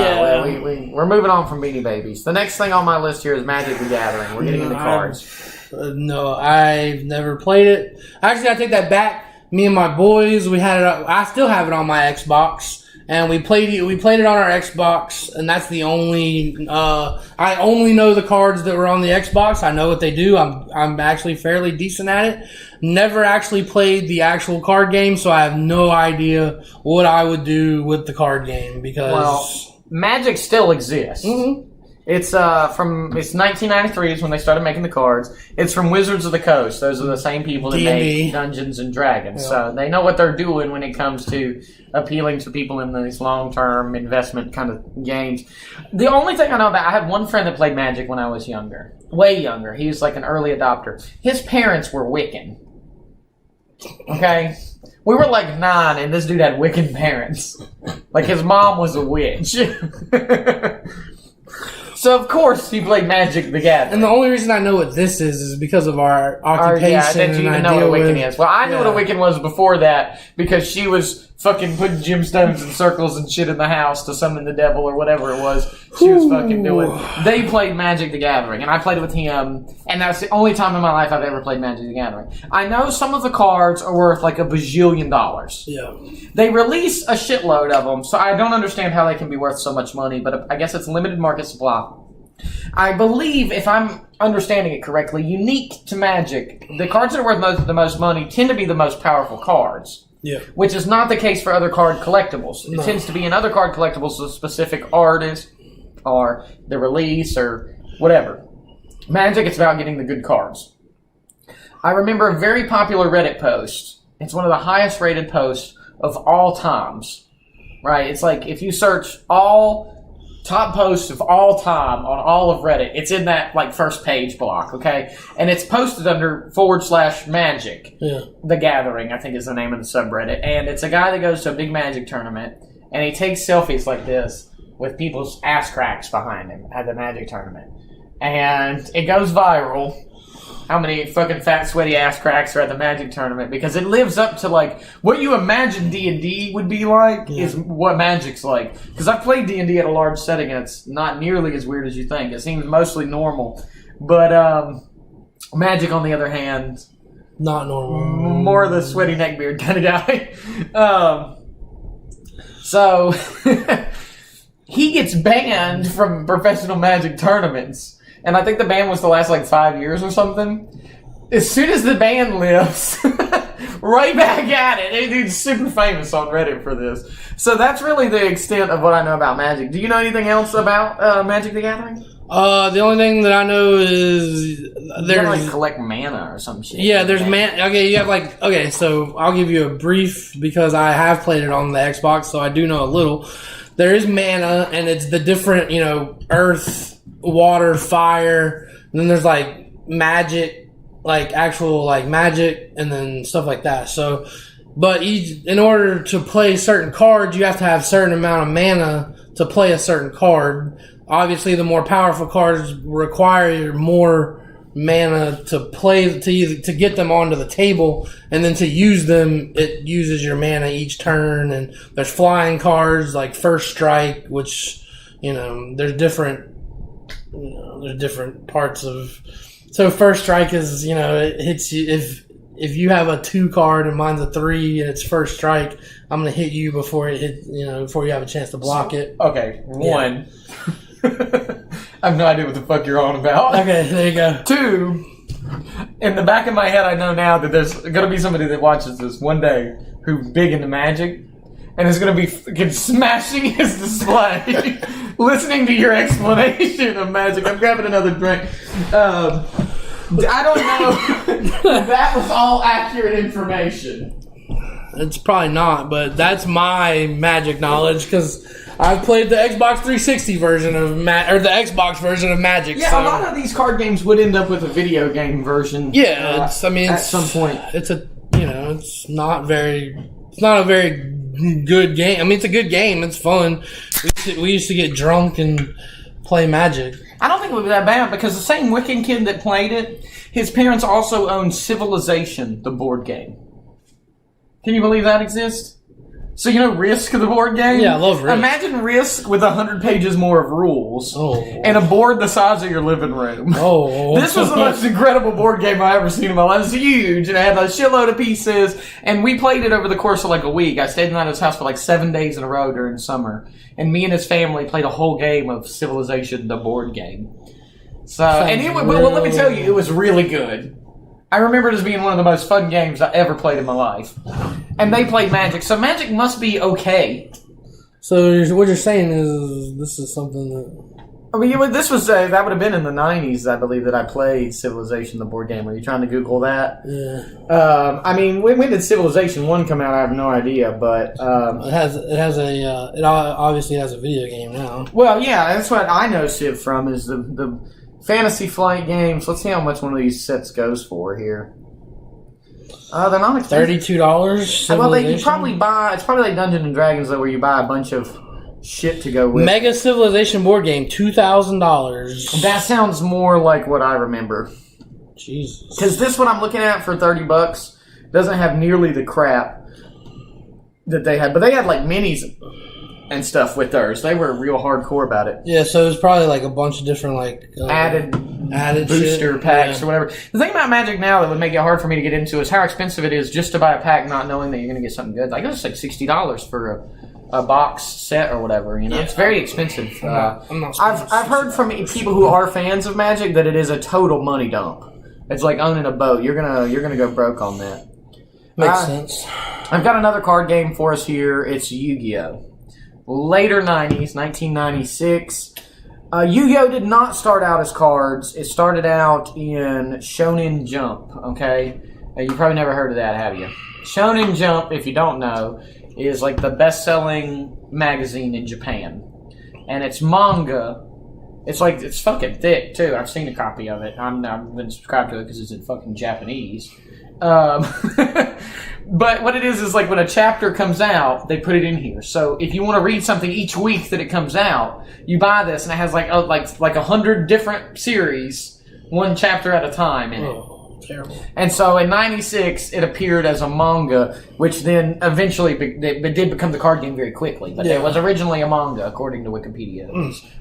we're moving on from Beanie Babies. The next thing on my list here is Magic the Gathering. We're getting into cards. No, I've never played it. Actually, I take that back. Me and my boys, we had it. I still have it on my Xbox, and we played it. We played it on our Xbox, and that's the only. I only know the cards that were on the Xbox. I know what they do. I'm actually fairly decent at it. Never actually played the actual card game, so I have no idea what I would do with the card game because Magic still exists. Mm-hmm. It's 1993 is when they started making the cards. It's from Wizards of the Coast. Those are the same people that make Dungeons and Dragons. Yeah. So they know what they're doing when it comes to appealing to people in these long-term investment kind of games. The only thing I know about, I had one friend that played Magic when I was younger. Way younger. He was like an early adopter. His parents were Wiccan. Okay? We were like 9 and this dude had Wiccan parents. Like his mom was a witch. So, of course, he played Magic the Gathering. And the only reason I know what this is because of our occupation. That you even know what a Wiccan is. Well, I knew what a Wiccan was before that because she was fucking putting gemstones and circles and shit in the house to summon the devil or whatever it was she was fucking doing. They played Magic the Gathering, and I played it with him, and that's the only time in my life I've ever played Magic the Gathering. I know some of the cards are worth like $1 bajillion. Yeah. They release a shitload of them, so I don't understand how they can be worth so much money, but I guess it's limited market supply. I believe, if I'm understanding it correctly, unique to Magic, the cards that are worth the most money tend to be the most powerful cards. Yeah. Which is not the case for other card collectibles. It tends to be in other card collectibles a specific artist or the release or whatever. Magic, it's about getting the good cards. I remember a very popular Reddit post. It's one of the highest rated posts of all times. Right? It's like if you search all top post of all time on all of Reddit. It's in that like first page block, okay? And it's posted under /Magic. Yeah. The Gathering, I think is the name of the subreddit. And it's a guy that goes to a big Magic tournament and he takes selfies like this with people's ass cracks behind him at the Magic tournament. And it goes viral. How many fucking fat, sweaty ass cracks are at the Magic tournament? Because it lives up to like what you imagine D&D would be like is what Magic's like. Because I've played D&D at a large setting and it's not nearly as weird as you think. It seems mostly normal, but Magic, on the other hand, not normal. More of the sweaty neckbeard kind of guy. So he gets banned from professional Magic tournaments. And I think the ban was to last like 5 years or something. As soon as the ban lifts, right back at it. That dude's super famous on Reddit for this. So that's really the extent of what I know about Magic. Do you know anything else about Magic the Gathering? The only thing that I know is there's like collect mana or some shit. Yeah, there's mana. Okay, you have like so I'll give you a brief because I have played it on the Xbox, so I do know a little. There is mana, and it's the different, earth, water, fire, and then there's like magic, like actual like magic, and then stuff like that. So, but in order to play certain cards, you have to have a certain amount of mana to play a certain card. Obviously, the more powerful cards require more mana to play to get them onto the table, and then to use them, it uses your mana each turn. And there's flying cards like First Strike, which there's different. There's different parts of. So First Strike is it hits you if you have a 2 card and mine's a 3 and it's First Strike, I'm gonna hit you before it hit before you have a chance to block it. Okay, one. I have no idea what the fuck you're on about. Okay, there you go. 2. In the back of my head, I know now that there's gonna be somebody that watches this one day who's big into Magic. And is going to be fucking smashing his display, listening to your explanation of Magic. I'm grabbing another drink. I don't know if that was all accurate information. It's probably not, but that's my Magic knowledge because I've played the Xbox 360 version of or the Xbox version of Magic. Yeah, so. A lot of these card games would end up with a video game version. Yeah, at some point, it's not a very good game. I mean, it's a good game. It's fun. We used to get drunk and play Magic. I don't think it would be that bad because the same Wiccan kid that played it, his parents also owned Civilization, the board game. Can you believe that exists? So Risk, the board game? Yeah, I love Risk. Imagine Risk with 100 pages more of rules. Oh. And a board the size of your living room. Oh. This was the most incredible board game I ever seen in my life. It was huge, and it had a shitload of pieces, and we played it over the course of like a week. I stayed at his house for like 7 days in a row during summer, and me and his family played a whole game of Civilization, the board game. So, let me tell you, it was really good. I remember it as being one of the most fun games I ever played in my life. And they played Magic, so Magic must be okay. So what you're saying is this is something that... I mean, this was that would have been in the 90s, I believe, that I played Civilization, the board game. Are you trying to Google that? Yeah. I mean, when did Civilization 1 come out? I have no idea, but it obviously has a video game now. Well, yeah, that's what I know Civ from is the Fantasy Flight games. Let's see how much one of these sets goes for here. They're not expensive. $32. Well, you probably buy. It's probably like Dungeons and Dragons, though, where you buy a bunch of shit to go with. Mega Civilization board game, $2,000. That sounds more like what I remember. Jesus. Because this one I'm looking at for $30 doesn't have nearly the crap that they had, but they had like minis and stuff with theirs. They were real hardcore about it. Yeah, so it was probably like a bunch of different added booster shit. packs or whatever. The thing about Magic now that would make it hard for me to get into is how expensive it is just to buy a pack, not knowing that you're going to get something good. Like it's like $60 for a box set or whatever. It's very expensive. I've heard from people who are fans of Magic that it is a total money dump. It's like owning a boat. You're gonna go broke on that. Makes sense. I've got another card game for us here. It's Yu-Gi-Oh! Later 90s, 1996. Yu-Gi-Oh! Did not start out as cards. It started out in Shonen Jump, okay? You probably never heard of that, have you? Shonen Jump, if you don't know, is like the best-selling magazine in Japan. and it's manga. It's fucking thick too. I've seen a copy of it. I've been subscribed to it because it's in fucking Japanese. But what it is like when a chapter comes out, they put it in here. So if you want to read something each week that it comes out, you buy this, and it has like 100 different series, one chapter at a time in it. Terrible. And so in '96, it appeared as a manga, which then eventually it did become the card game very quickly. But it was originally a manga, according to Wikipedia.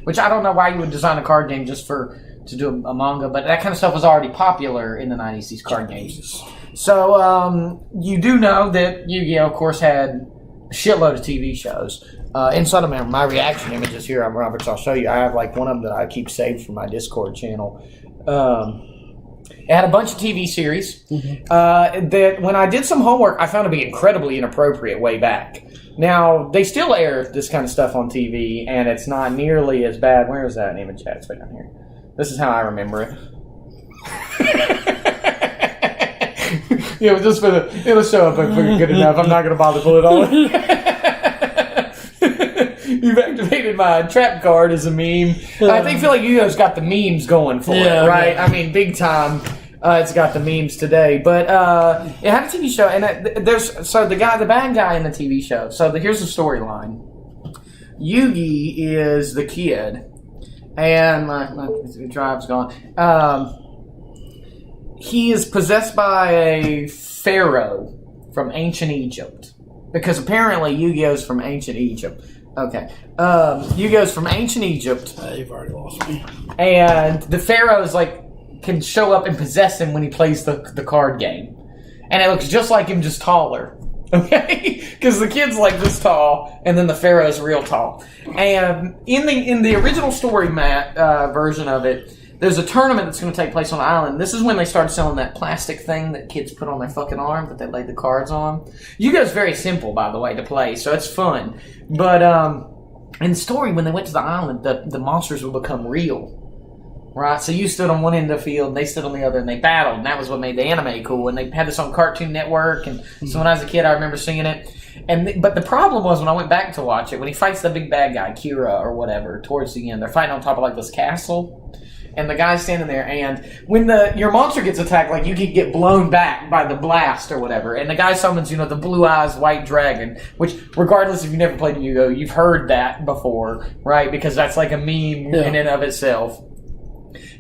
Which I don't know why you would design a card game just to do a manga, but that kind of stuff was already popular in the '90s. These card games. So you do know that Yu-Gi-Oh, of course, had a shitload of TV shows. Inside of my reaction images here, Robert, so I'll show you. I have like one of them that I keep saved from my Discord channel. It had a bunch of TV series that when I did some homework, I found to be incredibly inappropriate way back. Now, they still air this kind of stuff on TV, and it's not nearly as bad. Where is that image at? It's right down here. This is how I remember it. Just it'll show up good enough. I'm not going to bother pull it all. You've activated my trap card as a meme. I feel like Yu-Gi-Oh's got the memes going for it, right? I mean, big time. It's got the memes today, but it had a TV show, and the bad guy in the TV show. So here's the storyline: Yugi is the kid, and my drive's gone. He is possessed by a pharaoh from ancient Egypt, because apparently Yu-Gi-Oh's from ancient Egypt. Okay. Yu-Gi-Oh's from ancient Egypt. You've already lost me. And the pharaoh's can show up and possess him when he plays the card game. And it looks just like him, just taller. Okay? Because the kid's this tall, and then the pharaoh's real tall. And in the original story version of it, there's a tournament that's going to take place on the island. This is when they started selling that plastic thing that kids put on their fucking arm that they laid the cards on. Yu-Gi-Oh's very simple, by the way, to play, so it's fun. But in the story, when they went to the island, the monsters would become real. Right? So you stood on one end of the field, and they stood on the other, and they battled, and that was what made the anime cool. And they had this on Cartoon Network, and so when I was a kid, I remember seeing it. But the problem was, when I went back to watch it, when he fights the big bad guy, Kira or whatever, towards the end, they're fighting on top of this castle. And the guy's standing there, and when your monster gets attacked, you could get blown back by the blast or whatever. And the guy summons, the blue eyes white dragon, which, regardless if you've never played Yu-Gi-Oh, you've heard that before, right? Because that's like a meme in and of itself.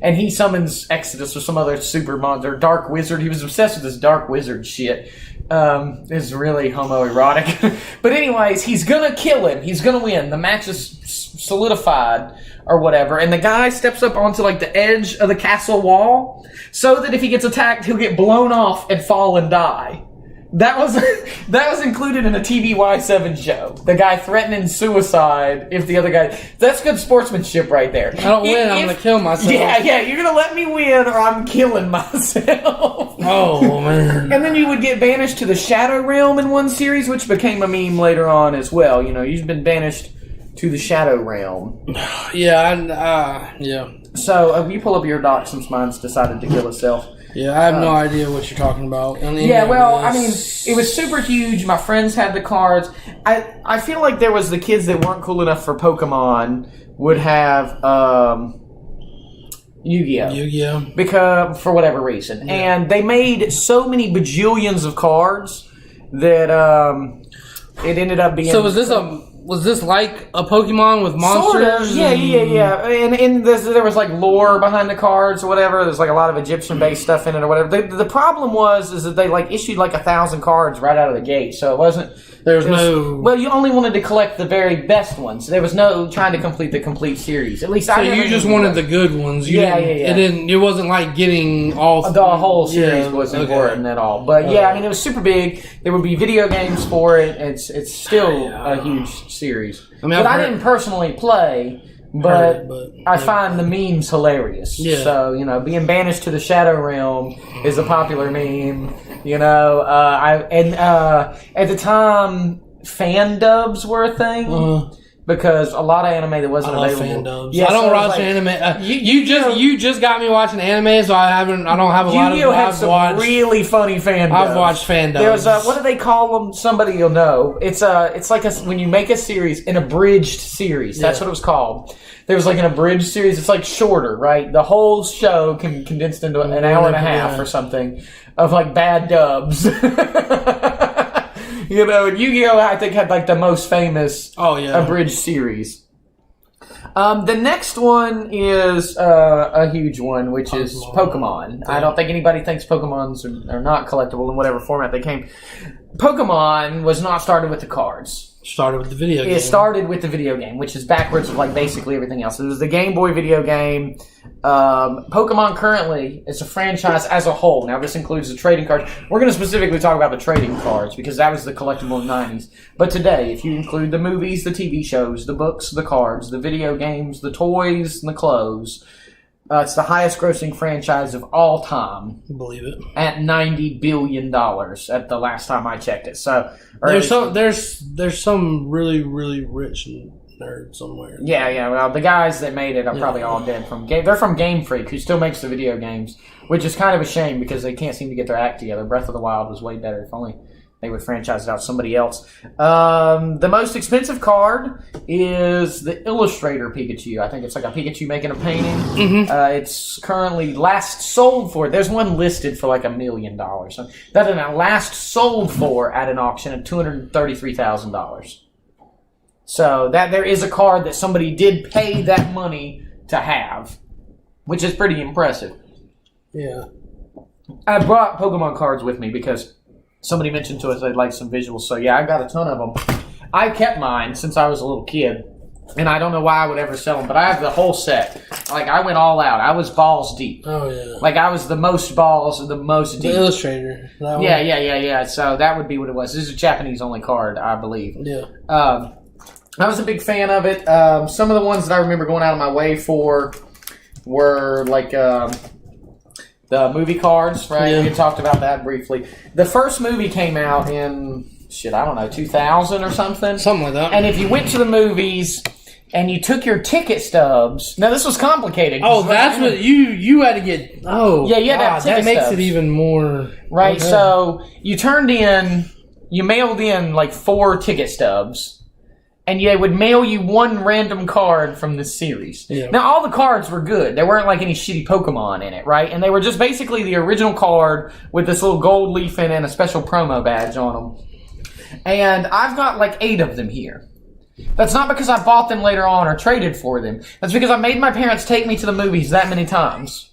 And he summons Exodus or some other super monster, Dark Wizard. He was obsessed with this Dark Wizard shit. It's really homoerotic. But anyways, he's gonna kill him. He's gonna win. The match is solidified or whatever. And the guy steps up onto the edge of the castle wall so that if he gets attacked, he'll get blown off and fall and die. That was included in a TVY7 show. The guy threatening suicide if the other guy... That's good sportsmanship right there. I don't win, I'm going to kill myself. Yeah, you're going to let me win or I'm killing myself. Oh, man. And then you would get banished to the Shadow Realm in one series, which became a meme later on as well. You've been banished to the Shadow Realm. Yeah, yeah. So, you pull up your doc since mine's decided to kill itself. Yeah, I have no idea what you're talking about. Yeah, well, I mean, it was super huge. My friends had the cards. I feel like there was the kids that weren't cool enough for Pokemon would have Yu-Gi-Oh. Yu-Gi-Oh. Because, for whatever reason. Yeah. And they made so many bajillions of cards that it ended up being... So was this like a Pokemon with monsters? Sort of. Yeah. And there was lore behind the cards or whatever. There's a lot of Egyptian-based stuff in it or whatever. The problem is that they issued 1,000 cards right out of the gate. So it wasn't... Well, you only wanted to collect the very best ones. There was no trying to complete the complete series. At least so you just wanted the good ones. It wasn't like getting all... The whole series wasn't important at all. But I mean, it was super big. There would be video games for it. It's still a huge series. I mean, I didn't personally play, but I find the memes hilarious. Yeah. So, being banished to the Shadow Realm is a popular meme. At the time, fan dubs were a thing. because a lot of anime that wasn't available. Yeah, I don't watch anime. You just got me watching anime, so I don't have a lot of. Yu-Gi-Oh had some really funny fan dubs. I've watched fan dubs. There's what do they call them? Somebody you'll know. It's like when you make a series, an abridged series. That's what it was called. There was like an abridged series. It's like shorter, right? The whole show can condensed into an hour and a half or something of like bad dubs. You know, and Yu-Gi-Oh! I think had like the most famous abridged series. The next one is a huge one, which is Pokemon. Yeah. I don't think anybody thinks Pokemons are not collectible in whatever format they came. Pokemon was not started with the cards. Started with the video game. It started with the video game, which is backwards of like basically everything else. It was the Game Boy video game. Pokemon currently is a franchise as a whole. Now this includes the trading cards. We're going to specifically talk about the trading cards because that was the collectible in the 90s. But today, if you include the movies, the TV shows, the books, the cards, the video games, the toys, and the clothes, it's the highest grossing franchise of all time. Believe it. At $90 billion at the last time I checked it. So there's some really, really rich nerd somewhere. Yeah. Well, the guys that made it are probably all dead they're from Game Freak, who still makes the video games, which is kind of a shame because they can't seem to get their act together. Breath of the Wild was way better. If only they would franchise it out to somebody else. The most expensive card is the Illustrator Pikachu. I think it's like a Pikachu making a painting. Mm-hmm. It's currently last sold for. There's one listed for like $1 million. So that is last sold for at an auction at $233,000. So that there is a card that somebody did pay that money to have, which is pretty impressive. Yeah. I brought Pokemon cards with me because somebody mentioned to us they'd like some visuals. So yeah, I got a ton of them. I kept mine since I was a little kid, and I don't know why I would ever sell them, but I have the whole set. Like, I went all out. I was balls deep. Oh, yeah. Like, I was the most balls and the most deep. The Illustrator. Yeah. So that would be what it was. This is a Japanese-only card, I believe. Yeah. I was a big fan of it. Some of the ones that I remember going out of my way for were, like, the movie cards, right? Yeah. We talked about that briefly. The first movie came out in, 2000 or something? Something like that. And if you went to the movies and you took your ticket stubs... Now, this was complicated. Oh, that's what... You had to get... Oh, yeah, you had to have ticket that makes stubs. It even more... Right, okay. So you turned in... You mailed in, like, 4 ticket stubs... And they would mail you one random card from this series. Yeah. Now, all the cards were good. There weren't like any shitty Pokemon in it, right? And they were just basically the original card with this little gold leaf in it and a special promo badge on them. And I've got like 8 of them here. That's not because I bought them later on or traded for them. That's because I made my parents take me to the movies that many times.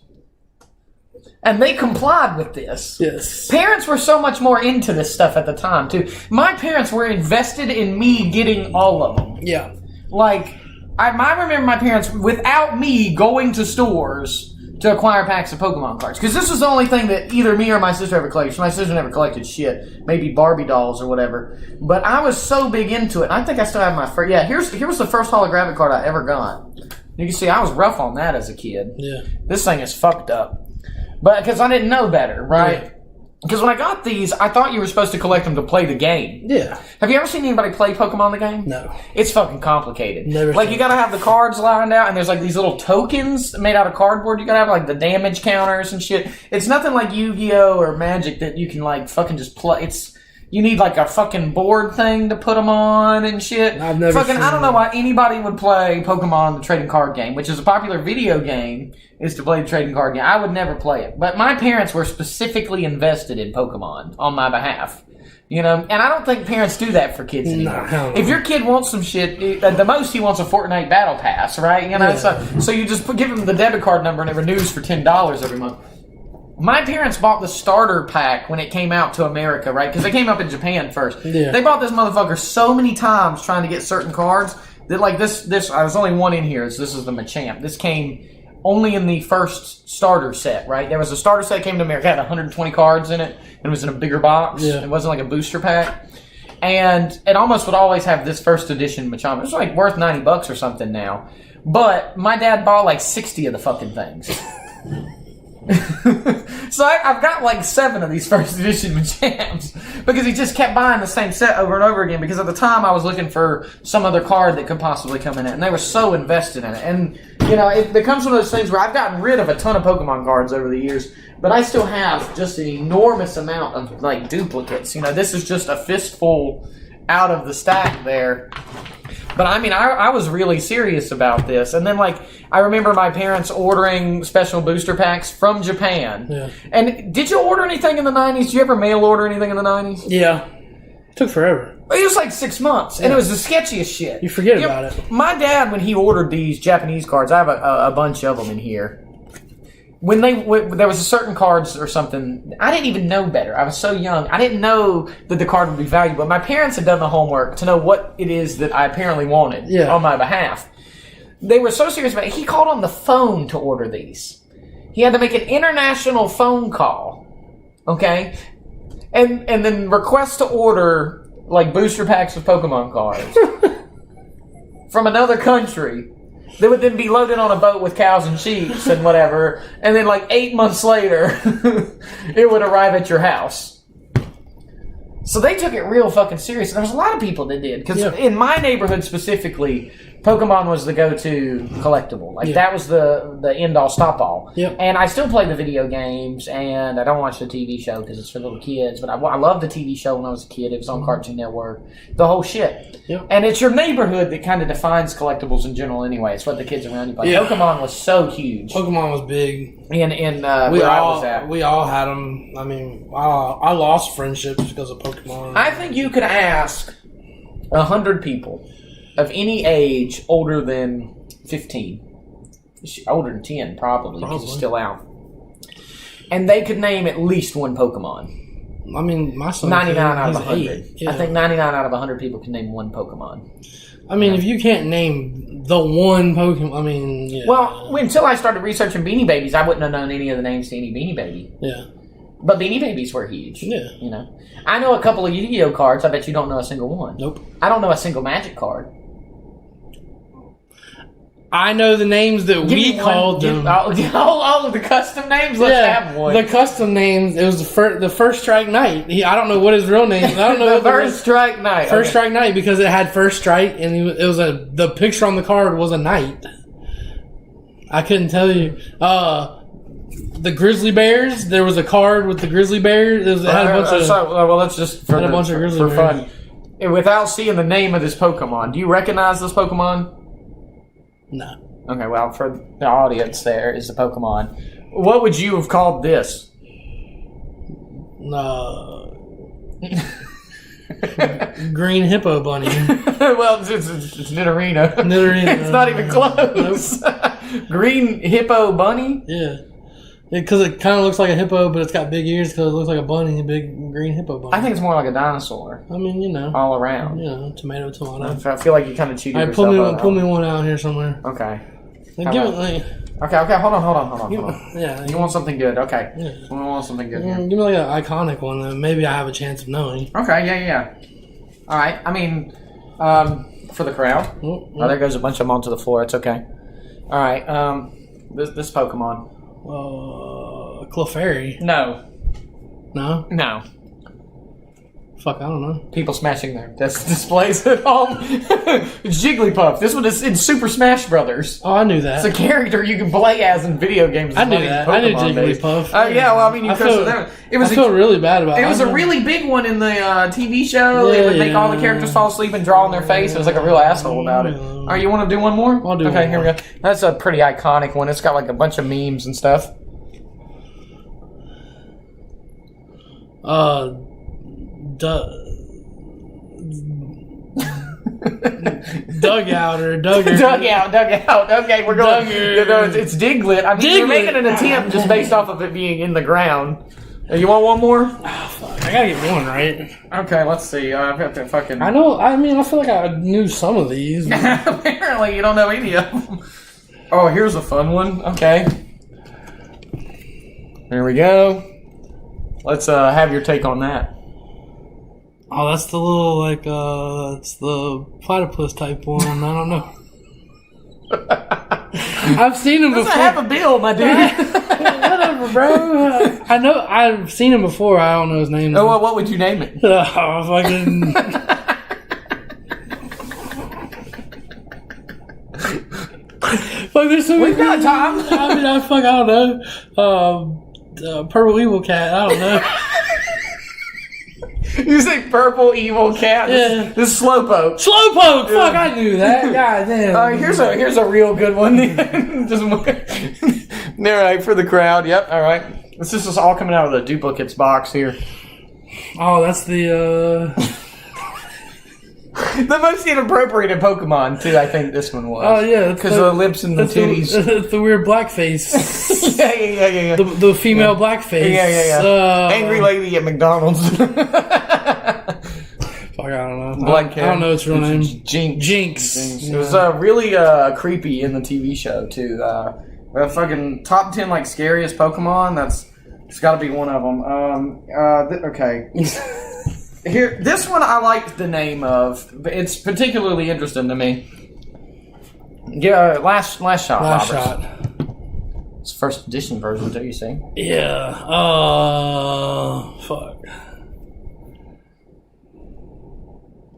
And they complied with this. Yes. Parents were so much more into this stuff at the time, too. My parents were invested in me getting all of them. Yeah. Like, I remember my parents, without me going to stores to acquire packs of Pokemon cards. Because this was the only thing that either me or my sister ever collected. My sister never collected shit. Maybe Barbie dolls or whatever. But I was so big into it. I think I still have my first... Yeah, here was the first holographic card I ever got. You can see I was rough on that as a kid. Yeah. This thing is fucked up. But because I didn't know better, right? Because when I got these, I thought you were supposed to collect them to play the game. Yeah. Have you ever seen anybody play Pokemon the game? No. It's fucking complicated. Never. Like, you gotta have the cards lined out, and there's like these little tokens made out of cardboard. You gotta have like the damage counters and shit. It's nothing like Yu-Gi-Oh! Or Magic that you can like fucking just play. You need like a fucking board thing to put them on and shit. I've never seen I don't know why anybody would play Pokemon the trading card game, which is a popular video game, is to play the trading card game. I would never play it. But my parents were specifically invested in Pokemon on my behalf. You know? And I don't think parents do that for kids anymore. No. If your kid wants some shit, at the most he wants a Fortnite Battle Pass, right? You know, Yeah. So you just give him the debit card number and it renews for $10 every month. My parents bought the starter pack when it came out to America, right? Because they came up in Japan first. Yeah. They bought this motherfucker so many times trying to get certain cards that, like, this I was only one in here. So this is the Machamp. This came only in the first starter set, right? There was a starter set that came to America. It had 120 cards in it. And it was in a bigger box. Yeah. It wasn't like a booster pack. And it almost would always have this first edition Machamp. It was like worth $90 or something now. But my dad bought like 60 of the fucking things. So I've got like 7 of these first edition Machamps because he just kept buying the same set over and over again because at the time I was looking for some other card that could possibly come in it, and they were so invested in it. And, it becomes one of those things where I've gotten rid of a ton of Pokemon cards over the years, but I still have just an enormous amount of, like, duplicates. This is just a fistful out of the stack there. But, I was really serious about this. And then, I remember my parents ordering special booster packs from Japan. Yeah. And did you order anything in the 90s? Did you ever mail order anything in the 90s? Yeah. It took forever. It was like 6 months, and it was the sketchiest shit. You forget about it. My dad, when he ordered these Japanese cards, I have a bunch of them in here. When there was a certain cards or something, I didn't even know better. I was so young. I didn't know that the card would be valuable. My parents had done the homework to know what it is that I apparently wanted on my behalf. They were so serious about it. He called on the phone to order these. He had to make an international phone call, okay? And then request to order, booster packs of Pokemon cards from another country. They would then be loaded on a boat with cows and sheep and whatever, and then 8 months later, it would arrive at your house. So they took it real fucking serious. There was a lot of people that did, because in my neighborhood specifically, Pokemon was the go-to collectible. That was the end-all, stop-all. Yep. And I still play the video games, and I don't watch the TV show because it's for little kids, but I loved the TV show when I was a kid. It was on Cartoon Network. The whole shit. Yep. And it's your neighborhood that kind of defines collectibles in general anyway. It's what the kids around you play. Yeah. Pokemon was so huge. Pokemon was big. In where I was at. We all had them. I lost friendships because of Pokemon. I think you could ask 100 people of any age older than 15. Older than 10, probably, because it's still out. And they could name at least one Pokemon. My son 99 out of 100. Yeah. I think 99 out of 100 people can name one Pokemon. If you can't name the one Pokemon, yeah. Well, until I started researching Beanie Babies, I wouldn't have known any of the names to any Beanie Baby. Yeah. But Beanie Babies were huge. Yeah. I know a couple of Yu-Gi-Oh cards. I bet you don't know a single one. Nope. I don't know a single Magic card. I know the names that we called them. All of the custom names? Let's have one. The custom names, it was the First Strike Knight. I don't know what his real name is. I don't know the First Strike Knight. First Strike Knight, because it had First Strike, and the picture on the card was a knight. I couldn't tell you. The Grizzly Bears, there was a card with the Grizzly Bears. It had a bunch of... let's just... For a bunch of Grizzly Bears. Fun. And without seeing the name of this Pokemon, do you recognize this Pokemon? No. Okay, well, for the audience, there is the Pokemon. What would you have called this? Green Hippo Bunny. Well, it's Nidorino. It's not even close. Nope. Green Hippo Bunny? Yeah. Because it kind of looks like a hippo, but it's got big ears because it looks like a bunny, a big green hippo bunny. I think it's more like a dinosaur. All around. Tomato. I feel like you kind of cheated yourself. Pull me one out here somewhere. Okay. Okay, hold on. Yeah. You want something good. Okay. Yeah. You want something good here. Give me an iconic one that maybe I have a chance of knowing. Okay, yeah. All right. For the crowd. Oh, there goes a bunch of them onto the floor. It's okay. All right. This Pokemon. Clefairy. No. No? Fuck, I don't know. People smashing their displays at home. Jigglypuff. This one is in Super Smash Brothers. Oh, I knew that. It's a character you can play as in video games. I knew that. I knew Jigglypuff. I feel really bad about it. It was a really big one in the TV show. It would make all the characters fall asleep and draw on their face. It was like a real asshole about it. All right, you want to do one more? I'll do one more. Okay, here we go. That's a pretty iconic one. It's got like a bunch of memes and stuff. Dugout. Okay, we're going. It's Diglett. You're making an attempt just based off of it being in the ground. You want one more? Oh, fuck. I gotta get one right. Okay, let's see. I've got to fucking... I know, I feel like I knew some of these. Apparently, you don't know any of them. Oh, here's a fun one. Okay. There we go. Let's have your take on that. Oh, that's the little, it's the platypus type one. I don't know. I've seen him before. I have a bill, my dude. Whatever, bro. I know. I've seen him before. I don't know his name. Oh, well, what would you name it? Fucking. Fuck, there's so We've got time. I mean, I don't know. Purple Evil Cat. I don't know. You say purple evil cat? Yeah. This is Slowpoke. Slowpoke! Fuck, I knew that. God damn. Here's a real good one. Just all right, for the crowd. Yep, all right. This is all coming out of the duplicates box here. Oh, that's the, The most inappropriate Pokemon, too, I think this one was. Oh, yeah. Because of the lips and the titties. It's the weird blackface. Yeah. The female blackface. Yeah. Angry lady at McDonald's. Fuck, I don't know. Black cat. I don't know its real name. Jinx. Yeah. It was really creepy in the TV show, too. Fucking top 10, like, scariest Pokemon. It's got to be one of them. Okay. Here, this one I liked the name of. It's particularly interesting to me. Yeah, last shot. Last Roberts. shot. It's first edition version, do you see? Yeah. Fuck.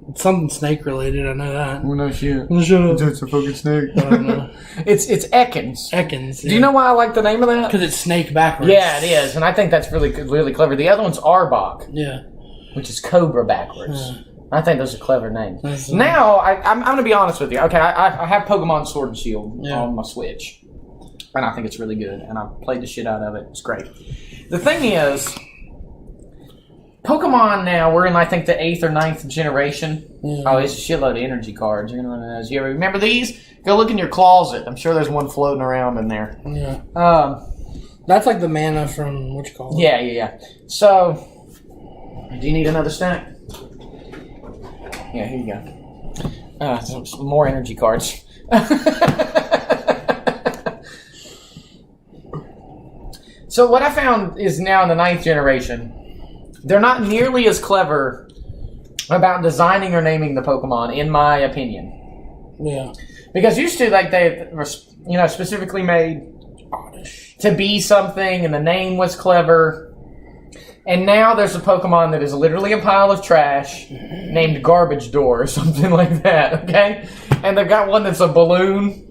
It's something snake related. I know that. Well, no shit. Shut up. It's a fucking snake. I don't know. It's Ekans. Ekans. Yeah. Do you know why I like the name of that? Because it's snake backwards. Yeah, it is, and I think that's really clever. The other one's Arbok. Yeah. Which is Cobra backwards. Yeah. I think those are clever names. Now, I'm going to be honest with you. Okay, I have Pokemon Sword and Shield on my Switch. And I think it's really good. And I've played the shit out of it. It's great. The thing is, Pokemon now, we're in, I think, the 8th or 9th generation. Yeah. Oh, it's a shitload of energy cards. You're going to run those. You ever remember these? Go look in your closet. I'm sure there's one floating around in there. Yeah. That's like the mana from, what you call it? Yeah. So, do you need another stack? Yeah, here you go. Some more energy cards. So what I found is now in the 9th generation, they're not nearly as clever about designing or naming the Pokemon, in my opinion. Yeah. Because used to, like, they were, specifically made to be something, and the name was clever. And now there's a Pokemon that is literally a pile of trash named Garbage Door or something like that, okay? And they've got one that's a balloon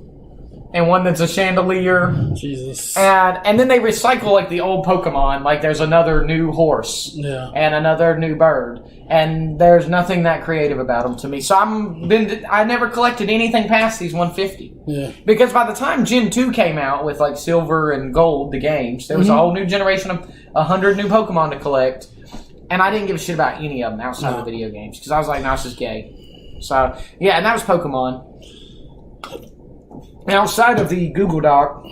and one that's a chandelier. Jesus. And then they recycle, like, the old Pokemon. Like, there's another new horse and another new bird. And there's nothing that creative about them to me. So I never collected anything past these 150. Yeah. Because by the time Gen 2 came out with, like, Silver and Gold, the games, there was a whole new generation of 100 new Pokemon to collect. And I didn't give a shit about any of them outside of the video games. Because I was like, no, it's just gay. So, yeah, and that was Pokemon. And outside of the Google Doc,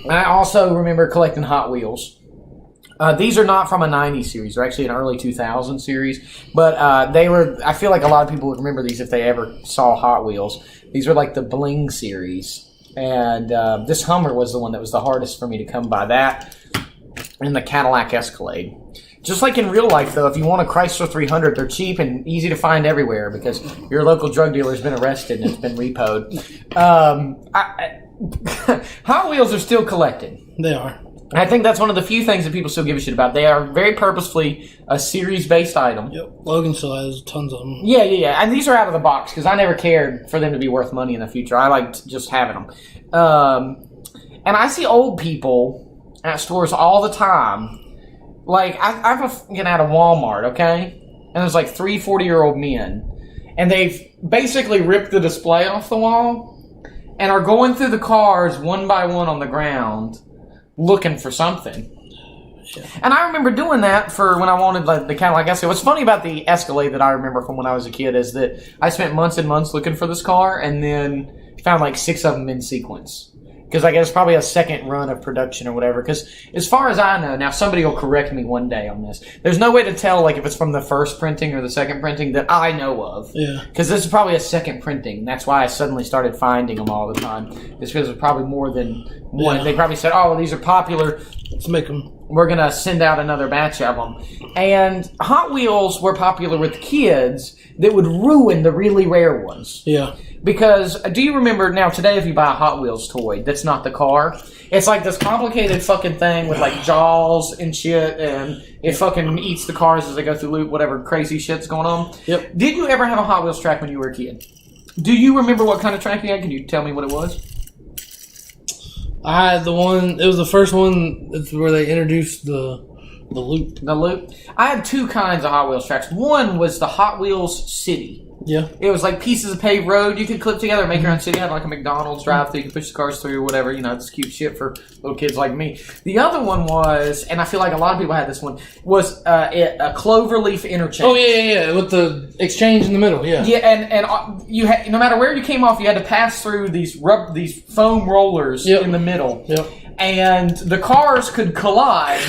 I also remember collecting Hot Wheels. These are not from a 90s series. They're actually an early 2000 series. But they were, I feel like a lot of people would remember these if they ever saw Hot Wheels. These were like the Bling series. And this Hummer was the one that was the hardest for me to come by. That and the Cadillac Escalade. Just like in real life, though, if you want a Chrysler 300, they're cheap and easy to find everywhere because your local drug dealer has been arrested and it's been repoed. Hot Wheels are still collected. They are. I think that's one of the few things that people still give a shit about. They are very purposefully a series-based item. Yep. Logan still has tons of them. Yeah. And these are out of the box because I never cared for them to be worth money in the future. I liked just having them. And I see old people at stores all the time. Like, I've been at a Walmart, okay? And there's like 3 40-year-old men. And they've basically ripped the display off the wall and are going through the cars one by one on the ground looking for something. Yeah. And I remember doing that for when I wanted like the Cadillac Escalade. What's funny about the Escalade that I remember from when I was a kid is that I spent months and months looking for this car and then found like 6 of them in sequence. Because I guess probably a second run of production or whatever. Because as far as I know, now somebody will correct me one day on this. There's no way to tell like if it's from the first printing or the second printing that I know of. Yeah. Because this is probably a second printing. That's why I suddenly started finding them all the time. It's because there's probably more than one. Yeah. They probably said, oh, well, these are popular. Let's make them. We're going to send out another batch of them. And Hot Wheels were popular with kids that would ruin the really rare ones. Yeah. Because, do you remember, now today if you buy a Hot Wheels toy that's not the car, it's like this complicated fucking thing with like jaws and shit, and it fucking eats the cars as they go through loop, whatever crazy shit's going on. Yep. Did you ever have a Hot Wheels track when you were a kid? Do you remember what kind of track you had? Can you tell me what it was? I had the one, it was the first one that's where they introduced the loop. The loop? I had two kinds of Hot Wheels tracks. One was the Hot Wheels City. Yeah. It was like pieces of paved road you could clip together and make your own city. It had like a McDonald's drive-through. You could push the cars through or whatever. You know, it's cute shit for little kids like me. The other one was, and I feel like a lot of people had this one, was a Cloverleaf interchange. Oh, yeah. With the exchange in the middle, yeah. Yeah, and you had, no matter where you came off, you had to pass through these foam rollers in the middle. Yep. And the cars could collide.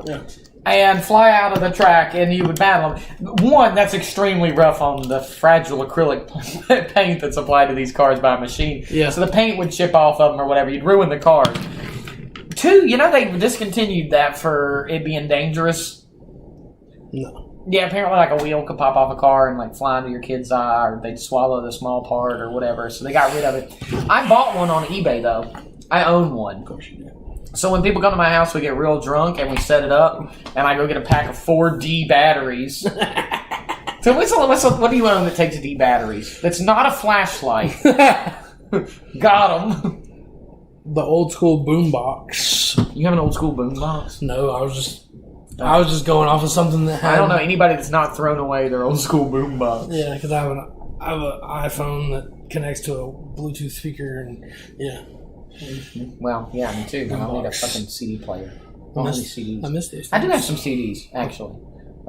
Yeah. And fly out of the track, and you would battle them. One, that's extremely rough on the fragile acrylic paint that's applied to these cars by a machine. Yeah. So the paint would chip off of them or whatever. You'd ruin the cars. Two, you know they discontinued that for it being dangerous? No. Yeah, apparently like a wheel could pop off a car and like fly into your kid's eye, or they'd swallow the small part or whatever. So they got rid of it. I bought one on eBay, though. I own one. Of course you do. So when people come to my house, we get real drunk and we set it up, and I go get a pack of 4D batteries. So what do you own that takes D batteries? That's not a flashlight. Got them. The old school boombox. You have an old school boombox? No, I was just going off of something that had... I don't know anybody that's not thrown away their old school boombox. Yeah, because I have an iPhone that connects to a Bluetooth speaker, and yeah. Well, yeah, me too. I don't need a fucking CD player. I missed these. I do have some CDs, actually.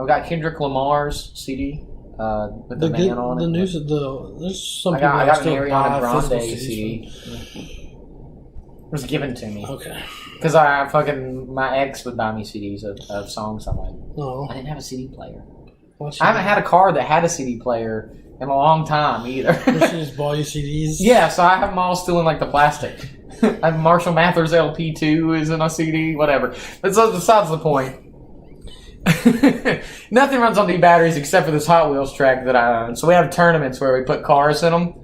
I've got Kendrick Lamar's CD with the man on it. There's some I got an Ariana Grande CD. It was given to me. Okay. Because my ex would buy me CDs of songs I like. Oh. I didn't have a CD player. I haven't had a car that had a CD player in a long time either. She just bought you CDs? Yeah, so I have them all still in like the plastic. I have Marshall Mathers LP2 is in a CD, whatever. That's besides the point. Nothing runs on D batteries except for this Hot Wheels track that I own. So we have tournaments where we put cars in them,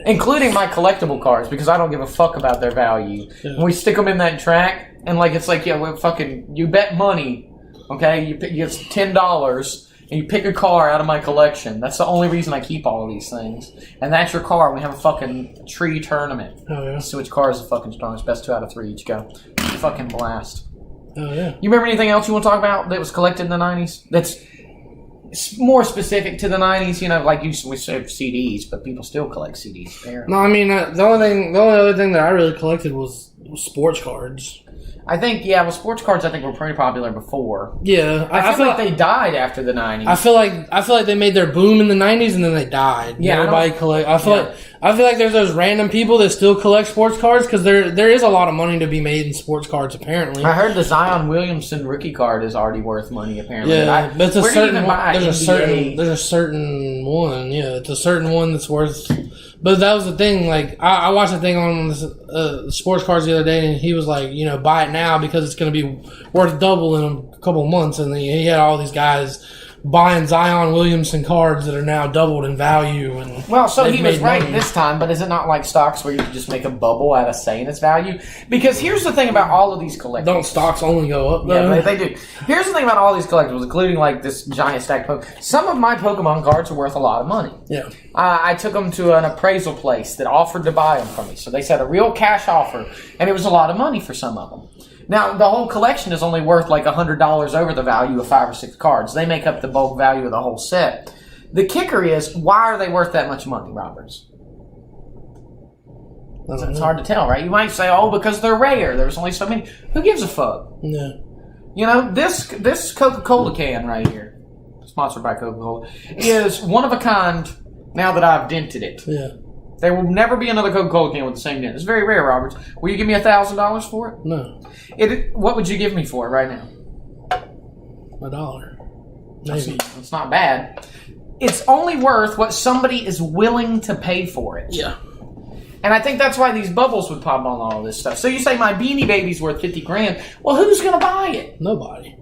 including my collectible cars, because I don't give a fuck about their value. Yeah. And we stick them in that track, and like it's like, yeah, well, fucking, you bet money, okay? You get $10. And you pick a car out of my collection. That's the only reason I keep all of these things. And that's your car. We have a fucking tree tournament. Oh, yeah. So which car is the fucking strongest? Best 2 out of 3 each go. Fucking blast. Oh, yeah. You remember anything else you want to talk about that was collected in the 90s? That's more specific to the 90s, you know, like we have CDs, but people still collect CDs. Apparently. No, I mean, the only other thing that I really collected was sports cards. I think, sports cards I think were pretty popular before. Yeah. I feel like they died after the 90s. I feel like they made their boom in the 90s and then they died. Yeah. Everybody collect. I feel like there's those random people that still collect sports cards because there is a lot of money to be made in sports cards apparently. I heard the Zion Williamson rookie card is already worth money apparently. Yeah, but it's a certain one. There's a certain one. Yeah, it's a certain one that's worth. But that was the thing. Like I watched a thing on this, sports cards the other day, and he was like, you know, buy it now because it's going to be worth double in a couple of months. And he had all these guys buying Zion Williamson cards that are now doubled in value. And well, so he was right this time, but is it not like stocks where you just make a bubble out of saying its value? Because here's the thing about all of these collectibles. Don't stocks only go up, though? Yeah, they do. Here's the thing about all these collectibles, including like this giant stack of Pokemon. Some of my Pokemon cards are worth a lot of money. Yeah. I took them to an appraisal place that offered to buy them from me. So they said a real cash offer, and it was a lot of money for some of them. Now, the whole collection is only worth like $100 over the value of 5 or 6 cards. They make up the bulk value of the whole set. The kicker is, why are they worth that much money, Roberts? It's hard to tell, right? You might say, oh, because they're rare. There's only so many. Who gives a fuck? Yeah. You know, this Coca-Cola can right here, sponsored by Coca-Cola, is one of a kind now that I've dented it. Yeah. There will never be another Coca-Cola can with the same dent. It's very rare, Roberts. Will you give me $1,000 for it? No. What would you give me for it right now? $1. Maybe. It's not bad. It's only worth what somebody is willing to pay for it. Yeah. And I think that's why these bubbles would pop on all of this stuff. So you say my Beanie Baby's worth $50,000. Well, who's going to buy it? Nobody.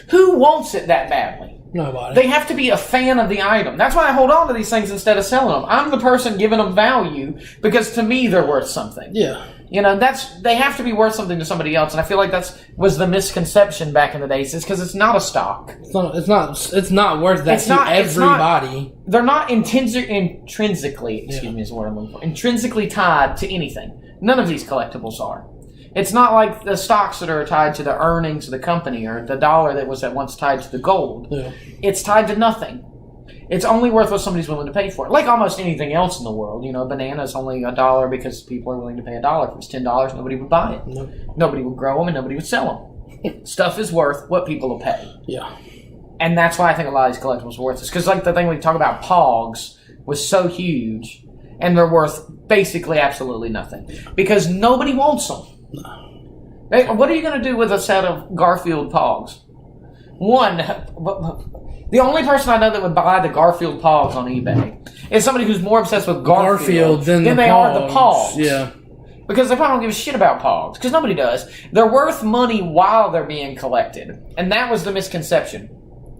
Who wants it that badly? Nobody. They have to be a fan of the item. That's why I hold on to these things instead of selling them. I'm the person giving them value because to me they're worth something. Yeah. You know, they have to be worth something to somebody else, and I feel like was the misconception back in the days. Is because it's not a stock. It's not worth that to everybody. They're not intrinsically. Excuse me, is the word I'm looking for. Intrinsically tied to anything. None of these collectibles are. It's not like the stocks that are tied to the earnings of the company or the dollar that was at once tied to the gold. Yeah. It's tied to nothing. It's only worth what somebody's willing to pay for it. Like almost anything else in the world. You know, a banana is only $1 because people are willing to pay $1. If it was $10, nobody would buy it. No. Nobody would grow them and nobody would sell them. Stuff is worth what people will pay. Yeah. And that's why I think a lot of these collectibles are worth it. Because like the thing we talk about, Pogs, was so huge and they're worth basically absolutely nothing. Because nobody wants them. No. Hey, what are you going to do with a set of Garfield Pogs? One, the only person I know that would buy the Garfield Pogs on eBay is somebody who's more obsessed with Garfield than they are the Pogs. Yeah. Because they probably don't give a shit about Pogs. Because nobody does. They're worth money while they're being collected. And that was the misconception.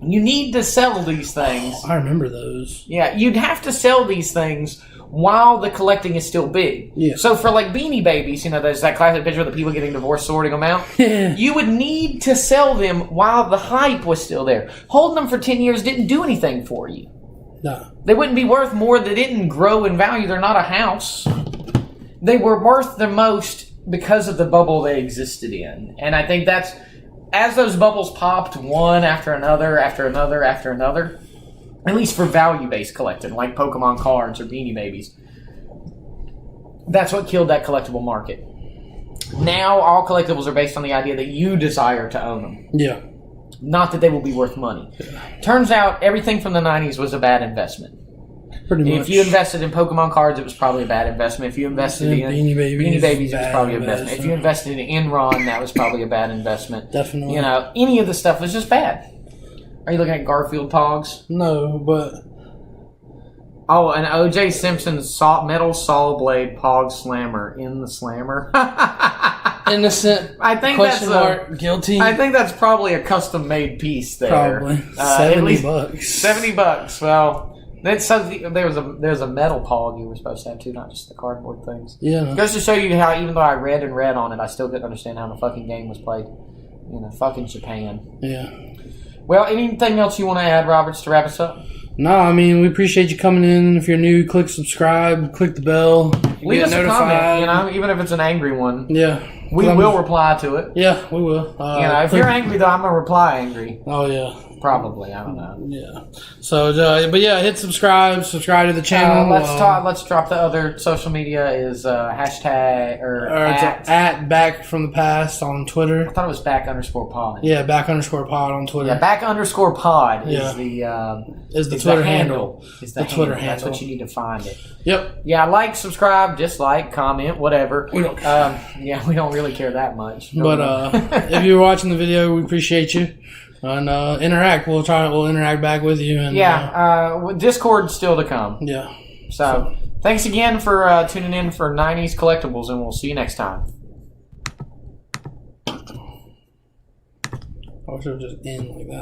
You need to sell these things. Oh, I remember those. Yeah, you'd have to sell these things while the collecting is still big. Yeah. So for like Beanie Babies, you know, there's that classic picture of the people getting divorced, sorting them out. You would need to sell them while the hype was still there. Holding them for 10 years didn't do anything for you. No. They wouldn't be worth more. They didn't grow in value. They're not a house. They were worth the most because of the bubble they existed in. And I think that's, as those bubbles popped one after another, after another, after another, at least for value-based collecting, like Pokemon cards or Beanie Babies. That's what killed that collectible market. Now, all collectibles are based on the idea that you desire to own them. Yeah. Not that they will be worth money. Yeah. Turns out, everything from the 90s was a bad investment. Pretty much. If you invested in Pokemon cards, it was probably a bad investment. If you invested in Beanie Babies, it was probably a bad investment. If you invested in Enron, that was probably a bad investment. Definitely. You know, any of the stuff was just bad. Are you looking at Garfield Pogs? No, but... Oh, and O.J. Simpson's metal saw blade Pog Slammer in the Slammer. Innocent. I think question mark, guilty. I think that's probably a custom-made piece there. Probably. $70. $70. Well... There's a metal Pog you were supposed to have too, not just the cardboard things. Yeah. It goes to show you how even though I read on it, I still couldn't understand how the fucking game was played. You know, fucking Japan. Yeah. Well, anything else you want to add, Roberts, to wrap us up? No, I mean, we appreciate you coming in. If you're new, click subscribe, click the bell. Leave us a comment, you know, even if it's an angry one. Yeah. We will reply to it. Yeah, we will. You know, if you're angry, though, I'm going to reply angry. Oh, yeah. Probably, I don't know. Yeah. So, but yeah, hit subscribe to the channel. Let's drop the other social media is hashtag or at back from the past on Twitter. I thought it was back_pod. Yeah, back_pod on Twitter. Yeah, back_pod is the Twitter handle. Is the Twitter handle. That's what you need to find it. Yep. Yeah, like, subscribe, dislike, comment, whatever. We don't. We don't really care that much. But if you're watching the video, we appreciate you. And interact. We'll interact back with you. And Discord's still to come. Yeah. So thanks again for tuning in for 90s Collectibles, and we'll see you next time. I should just end like that.